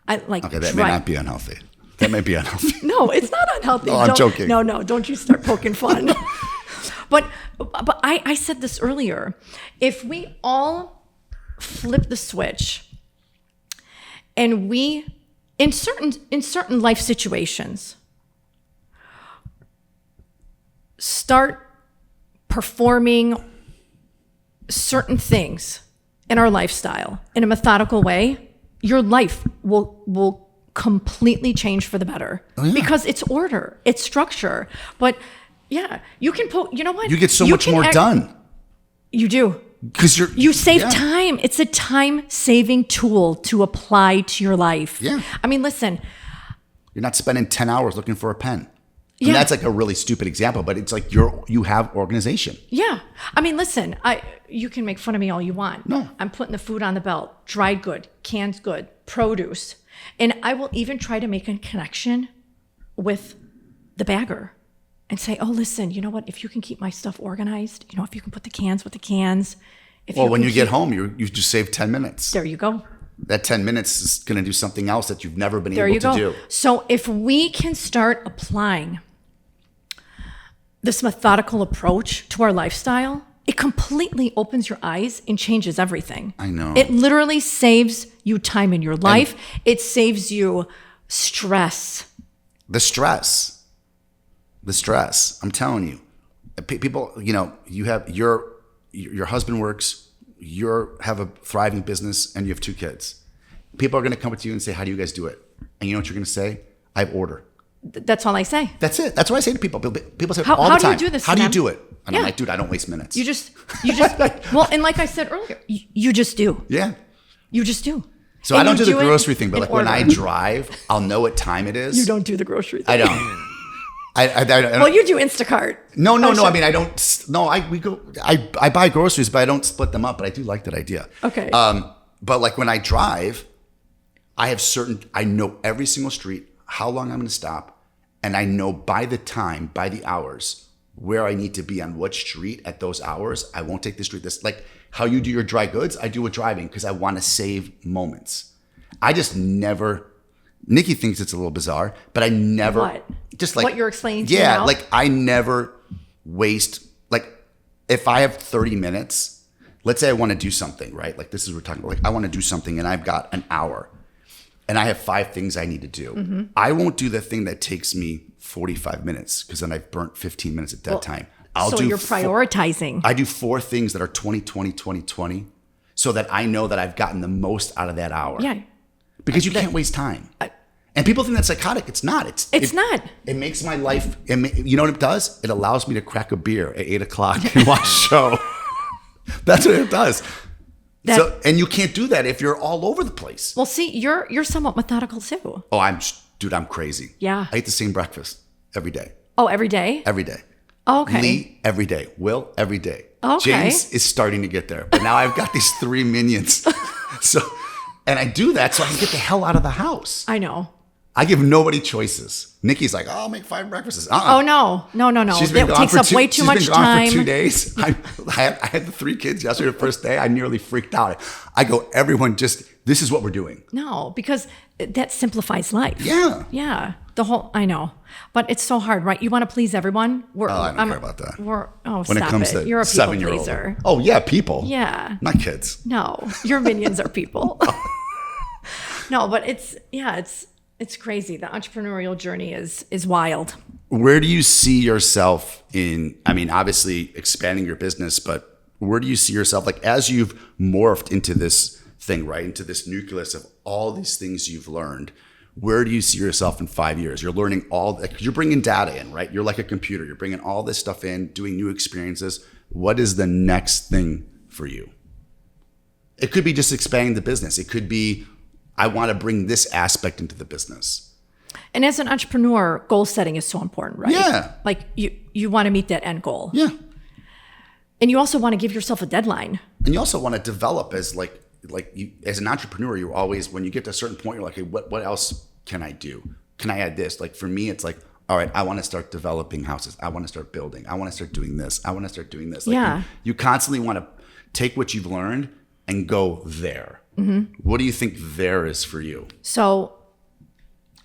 B: Okay, that may not be unhealthy. That may be unhealthy.
A: No, it's not unhealthy.
B: No, I'm joking.
A: No, don't you start poking fun. But I said this earlier. If we all flip the switch and we, in certain life situations, start performing certain things in our lifestyle in a methodical way, your life will completely change for the better.
B: Oh, yeah.
A: Because it's order, it's structure. But yeah, you can you know what?
B: You get so much more done.
A: You do.
B: Because
A: You save time. It's a time-saving tool to apply to your life.
B: Yeah.
A: I mean, listen,
B: You're not spending 10 hours looking for a pen.
A: Yeah.
B: And that's like a really stupid example, but it's like you have organization.
A: Yeah. I mean, listen, you can make fun of me all you want.
B: No.
A: I'm putting the food on the belt, dried good, canned good, produce. And I will even try to make a connection with the bagger and say, oh, listen, you know what? If you can keep my stuff organized, if you can put the cans with the cans.
B: Well, when you get home, you just save 10 minutes.
A: There you go.
B: That 10 minutes is going to do something else that you've never been
A: There
B: able
A: you
B: to
A: go.
B: do.
A: So if we can start applying this methodical approach to our lifestyle, it completely opens your eyes and changes everything.
B: I know.
A: It literally saves you time in your life. It saves you stress.
B: The stress. I'm telling you, people, you have your husband works, you have a thriving business, and you have 2 kids. People are going to come up to you and say, how do you guys do it? And you know what you're going to say? I have order.
A: That's all I say.
B: That's it. That's what I say to people. People say
A: How
B: all the
A: do you
B: time,
A: do this,
B: how do you
A: Sanem?
B: do it? And
A: Yeah.
B: I'm like, dude, I don't waste minutes.
A: You just, well, and like I said earlier, you just do.
B: Yeah.
A: You just do.
B: So
A: And
B: I don't
A: you
B: do the
A: it
B: grocery thing, but
A: in
B: like when I
A: order.
B: drive, I'll know what time it is.
A: You don't do the grocery thing.
B: I don't. I don't.
A: Well, you do Instacart.
B: No. I mean, I don't. No, I buy groceries, but I don't split them up. But I do like that idea.
A: Okay.
B: But like when I drive, I know every single street, how long I'm going to stop, and I know by the hours, where I need to be on what street at those hours. I won't take the street. This like how you do your dry goods. I do with driving because I want to save moments. I just never. Nikki thinks it's a little bizarre, but I never.
A: What?
B: Just like
A: what you're explaining to me
B: yeah,
A: now?
B: like I never waste. Like if I have 30 minutes, let's say I want to do something, right? Like this is what we're talking about. Like I want to do something, and I've got an hour, and I have 5 things I need to do.
A: Mm-hmm.
B: I won't do the thing that takes me 45 minutes because then I've burnt 15 minutes at that time.
A: So you're prioritizing.
B: I do 4 things that are 20, 20, 20, 20, so that I know that I've gotten the most out of that hour.
A: Yeah.
B: Because you can't waste time. And people think that's psychotic. It's not.
A: It's not.
B: It makes my life, you know what it does? It allows me to crack a beer at 8 o'clock and watch a show. That's what it does. And you can't do that if you're all over the place.
A: Well, see, you're somewhat methodical too.
B: Oh, I'm crazy.
A: Yeah.
B: I eat the same breakfast every day.
A: Oh, every day?
B: Every day.
A: Okay.
B: Lee, every day. Will, every day.
A: Okay.
B: James is starting to get there. But now I've got these 3 minions. And I do that so I can get the hell out of the house.
A: I know.
B: I give nobody choices. Nikki's like, oh, I'll make 5 breakfasts.
A: Oh, no.
B: She's
A: It takes up way too much time.
B: For 2 days. I had the 3 kids yesterday, the first day. I nearly freaked out. I go, everyone this is what we're doing.
A: No, because that simplifies life.
B: Yeah.
A: Yeah. I know. But it's so hard, right? You want to please everyone.
B: I don't care about that.
A: When
B: When it comes to
A: You're a people
B: 7-year-old.
A: pleaser.
B: Oh, yeah, people.
A: Yeah.
B: Not kids.
A: No, your minions are people. No, but it's crazy. The entrepreneurial journey is wild.
B: Where do you see yourself in, I mean, obviously expanding your business, but where do you see yourself, like as you've morphed into this thing, right? Into this nucleus of all these things you've learned, where do you see yourself in 5 years? You're learning you're bringing data in, right? You're like a computer. You're bringing all this stuff in, doing new experiences. What is the next thing for you? It could be just expanding the business. It could be, I want to bring this aspect into the business.
A: And as an entrepreneur, goal setting is so important, right?
B: Yeah.
A: Like you want to meet that end goal.
B: Yeah.
A: And you also want to give yourself a deadline.
B: And you also want to develop as you, as an entrepreneur, you're always, when you get to a certain point, you're like, hey, what else can I do? Can I add this? Like for me, it's like, all right, I want to start developing houses. I want to start building. I want to start doing this. I want to start doing this. Like
A: yeah.
B: You constantly want to take what you've learned and go there. Mm-hmm. What do you think there is for you?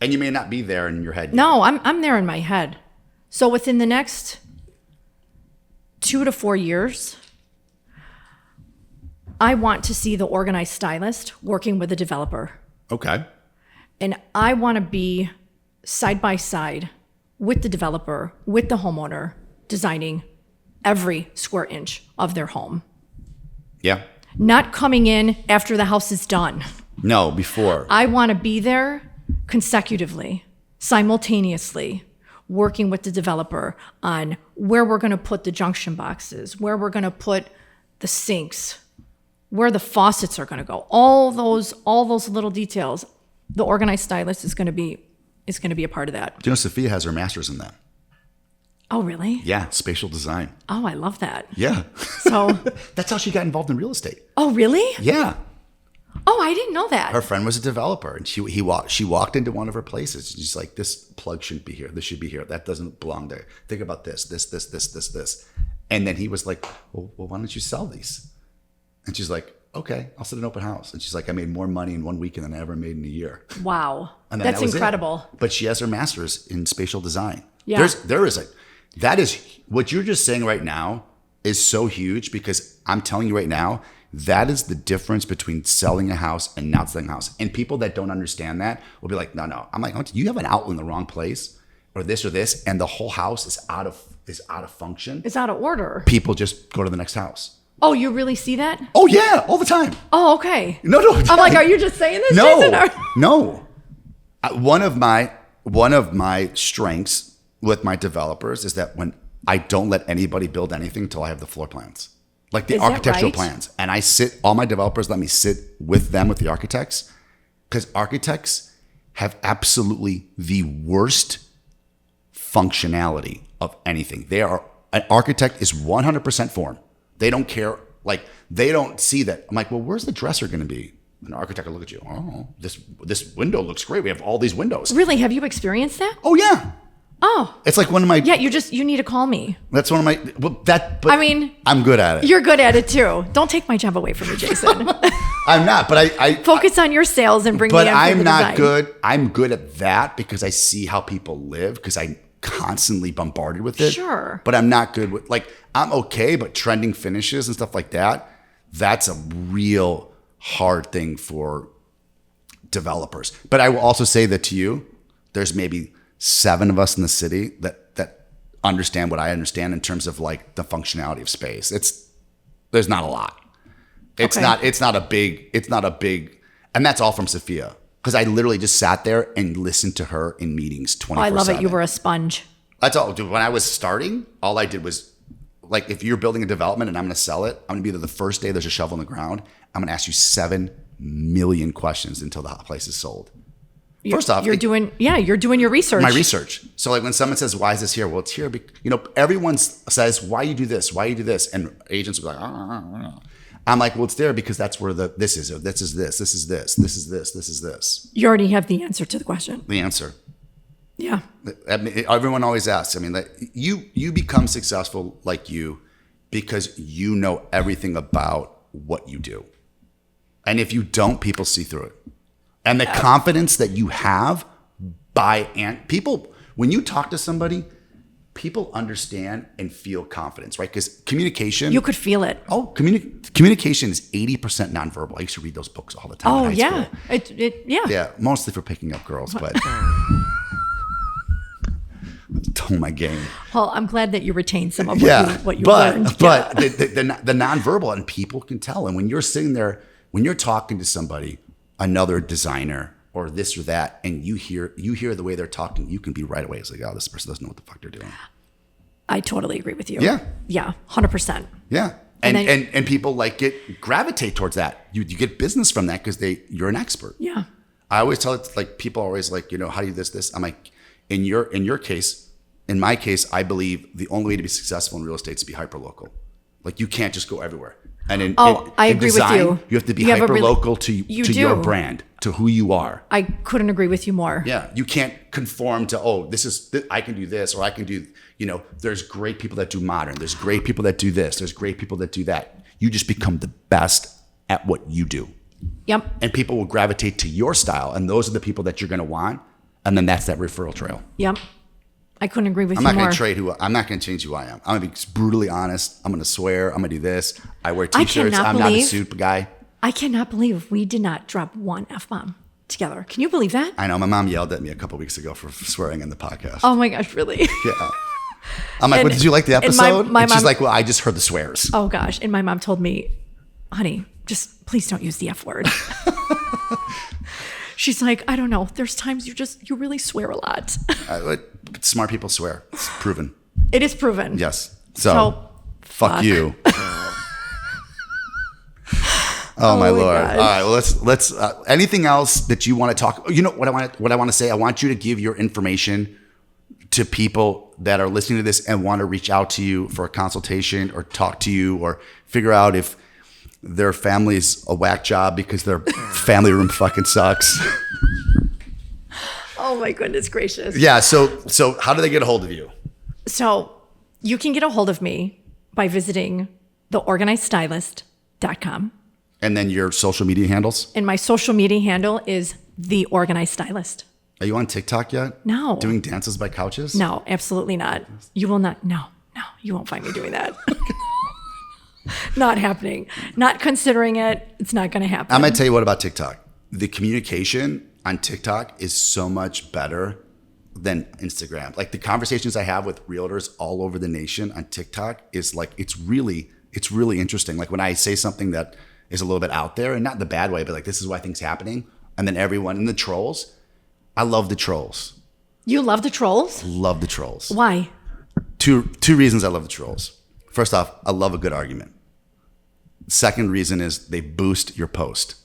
B: And you may not be there in your head yet.
A: No, I'm there in my head. So within the next 2 to 4 years, I want to see the organized stylist working with a developer.
B: Okay.
A: And I want to be side by side with the developer, with the homeowner, designing every square inch of their home.
B: Yeah.
A: Not coming in after the house is done.
B: No, before.
A: I want to be there consecutively, simultaneously, working with the developer on where we're going to put the junction boxes, where we're going to put the sinks, where the faucets are going to go. All those little details. The organized stylist is going to be is going to be a part of that.
B: Do you know Sophia has her master's in that?
A: Oh, really?
B: Yeah, spatial design.
A: Oh, I love that.
B: Yeah.
A: So,
B: That's how she got involved in real estate.
A: oh, really?
B: Yeah.
A: Oh, I didn't know that.
B: Her friend was a developer, and she walked into one of her places. She's like, this plug shouldn't be here. This should be here. That doesn't belong there. Think about this. And then he was like, well, why don't you sell these? And she's like, okay, I'll set an open house. And she's like, I made more money in one weekend than I ever made in a year.
A: Wow.
B: And then
A: That's
B: that was
A: incredible.
B: it. But she has her master's in spatial design.
A: Yeah.
B: That is what you're just saying right now is so huge, because I'm telling you right now, that is the difference between selling a house and not selling a house. And people that don't understand that will be like, no. I'm like, you have an outlet in the wrong place, or this, and the whole house is out of function.
A: It's out of order.
B: People just go to the next house.
A: Oh, you really see that?
B: Oh yeah, all the time.
A: Oh, okay.
B: No.
A: I'm like, are you just saying this, Jason?
B: No. One of my strengths with my developers is that when I don't let anybody build anything until I have the floor plans, like the architectural
A: right?
B: plans. And all my developers let me sit with them, with the architects, because architects have absolutely the worst functionality of anything. An architect is 100% form. They don't care. Like, they don't see that. I'm like, well, where's the dresser going to be? An architect will look at you. Oh, this window looks great. We have all these windows.
A: Really? Have you experienced that?
B: Oh yeah.
A: Oh.
B: It's like one of my.
A: Yeah, you need to call me.
B: That's one of my. Well, but
A: I mean,
B: I'm good at it.
A: You're good at it too. Don't take my job away from me, Jason.
B: I'm not, but I
A: focus on your sales and bring me in.
B: But
A: for
B: I'm
A: the
B: not
A: design.
B: good. I'm good at that because I see how people live, because I'm constantly bombarded with it.
A: Sure.
B: But I'm not good with, like, I'm okay, but trending finishes and stuff like that, that's a real hard thing for developers. But I will also say that to you, there's maybe 7 of us in the city that understand what I understand in terms of like the functionality of space. There's not a lot. It's not a big, and that's all from Sophia. Because I literally just sat there and listened to her in meetings 24/7.
A: Oh, I love it. You were a sponge.
B: That's all. Dude, when I was starting, all I did was, like, if you're building a development and I'm going to sell it, I'm going to be there the first day there's a shovel in the ground. I'm going to ask you 7 million questions until the place is sold. First off,
A: you're doing your research.
B: My research. So like when someone says, why is this here? Well, it's here. Everyone says, why you do this? Why you do this? And agents will be like, I'm like, well, it's there because that's where this is this.
A: You already have the answer to the question.
B: The answer.
A: Yeah.
B: I mean, everyone always asks. I mean, like, you become successful like you because you know everything about what you do. And if you don't, people see through it. And the confidence that you have people, when you talk to somebody, people understand and feel confidence, right? Because communication.
A: You could feel it.
B: Oh, communication is 80% nonverbal. I used to read those books all the time.
A: Oh,
B: in high
A: yeah.
B: school.
A: Yeah.
B: Yeah, mostly for picking up girls, but tone my game.
A: Well, I'm glad that you retained some of what you learned.
B: But the nonverbal, and people can tell. And when you're sitting there, when you're talking to somebody, another designer or this or that, and you hear the way they're talking, you can be right away. It's like, oh, this person doesn't know what the fuck they're doing.
A: I totally agree with you.
B: Yeah.
A: Yeah, 100%.
B: Yeah. And people gravitate towards that. You get business from that because you're an expert.
A: Yeah.
B: I always tell it, like, people are always like, how do you this? I'm like, in your case, in my case, I believe the only way to be successful in real estate is to be hyper-local. Like, you can't just go everywhere. And
A: I agree
B: design,
A: with you.
B: You have to be hyper-local to your brand, to who you are.
A: I couldn't agree with you more.
B: Yeah. You can't conform to, I can do this, or I can do, there's great people that do modern. There's great people that do this. There's great people that do that. You just become the best at what you do.
A: Yep.
B: And people will gravitate to your style. And those are the people that you're going to want. And then that's that referral trail.
A: Yep. I couldn't agree with you
B: more. I'm not going to change who I am. I'm going to be brutally honest. I'm going to swear. I'm going to do this. I wear t-shirts. I'm not a suit guy.
A: I cannot believe we did not drop one F-bomb together. Can you believe that?
B: I know. My mom yelled at me a couple weeks ago for swearing in the podcast.
A: Oh my gosh, really?
B: Yeah. I'm like, well, did you like the episode?
A: My
B: and she's
A: mom,
B: like, well, I just heard the swears.
A: Oh gosh. And my mom told me, honey, just please don't use the F word. She's like, I don't know. There's times you really swear a lot.
B: Smart people swear. It's proven.
A: It is proven.
B: Yes. So fuck you. Oh my
A: my
B: Lord.
A: gosh.
B: All right. Well, let's anything else that you want to talk, you know what I want to say? I want you to give your information to people that are listening to this and want to reach out to you for a consultation or talk to you or figure out if their family's a whack job because their family room fucking sucks.
A: Oh my goodness gracious.
B: Yeah. So how do they get a hold of you?
A: So you can get a hold of me by visiting theorganizedstylist.com.
B: And then your social media handles?
A: And my social media handle is The Organized Stylist.
B: Are you on TikTok yet?
A: No.
B: Doing dances by couches?
A: No, absolutely not. You will not. No, you won't find me doing that. Not happening. Not considering it. It's not going to happen.
B: I'm going to tell you what about TikTok. The communication on TikTok is so much better than Instagram. Like the conversations I have with realtors all over the nation on TikTok is like, it's really interesting. Like when I say something that is a little bit out there and not in the bad way, but like, this is why things happening. And then everyone and the trolls, I love the trolls.
A: You love the trolls?
B: Love the trolls.
A: Why?
B: Two reasons I love the trolls. First off, I love a good argument. Second reason is they boost your post.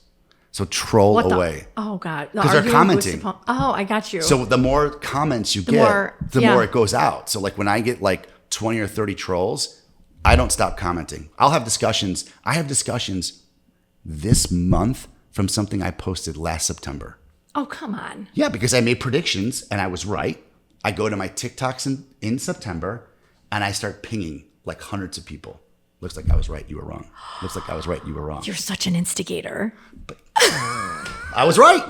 B: So troll away.
A: Oh God.
B: Because they're commenting.
A: Oh, I got you.
B: So the more comments you get, the more it goes out. So like when I get like 20 or 30 trolls, I don't stop commenting. I'll have discussions. I have discussions this month from something I posted last September.
A: Oh, come on.
B: Yeah, because I made predictions and I was right. I go to my TikToks in September and I start pinging like hundreds of people. Looks like I was right, you were wrong. Looks like I was right, you were wrong.
A: You're such an instigator.
B: I was right.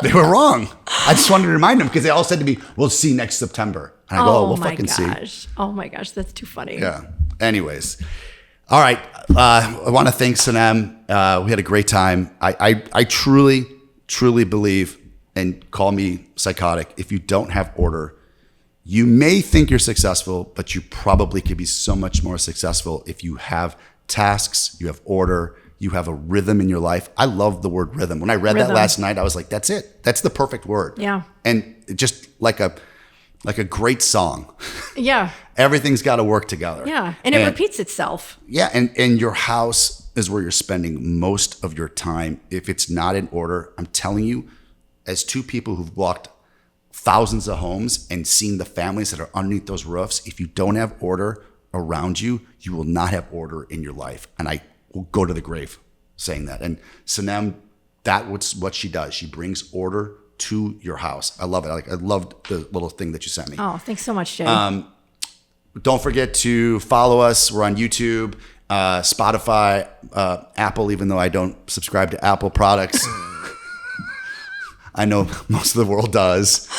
B: They were wrong. I just wanted to remind them because they all said to me, we'll see next September. And I go, oh, we'll fucking see.
A: Oh my gosh, that's too funny.
B: Yeah. Anyways. All right. I want to thank Sanem. We had a great time. I truly believe, and call me psychotic, if you don't have order, you may think you're successful, but you probably could be so much more successful if you have tasks, you have order, you have a rhythm in your life. I love the word rhythm. When I read that last night, I was like, that's it. That's the perfect word.
A: Yeah.
B: And just like a great song.
A: Yeah.
B: Everything's got to work together.
A: Yeah. And it repeats itself.
B: Yeah. And your house is where you're spending most of your time. If it's not in order, I'm telling you, as two people who've walked thousands of homes and seen the families that are underneath those roofs, if you don't have order around you, you will not have order in your life. And I will go to the grave saying that. And Sanem, that's what she does. She brings order to your house. I love it. I loved the little thing that you sent me.
A: Oh, thanks so much, Jay.
B: Don't forget to follow us. We're on YouTube, Spotify, Apple, even though I don't subscribe to Apple products. I know most of the world does.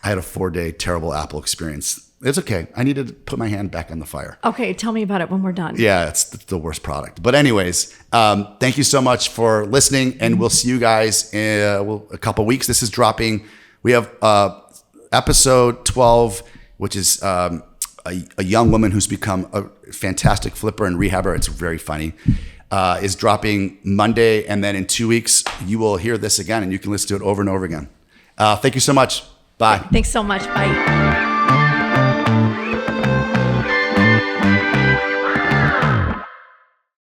B: I had a 4-day terrible Apple experience. It's okay. I needed to put my hand back on the fire.
A: Okay, tell me about it when we're done.
B: Yeah, it's the worst product. But anyways, thank you so much for listening, and we'll see you guys in a couple weeks. This is dropping. We have episode 12, which is a young woman who's become a fantastic flipper and rehabber. It's very funny. Is dropping Monday, and then in 2 weeks, you will hear this again, and you can listen to it over and over again. Thank you so much. Bye.
A: Thanks so much. Bye.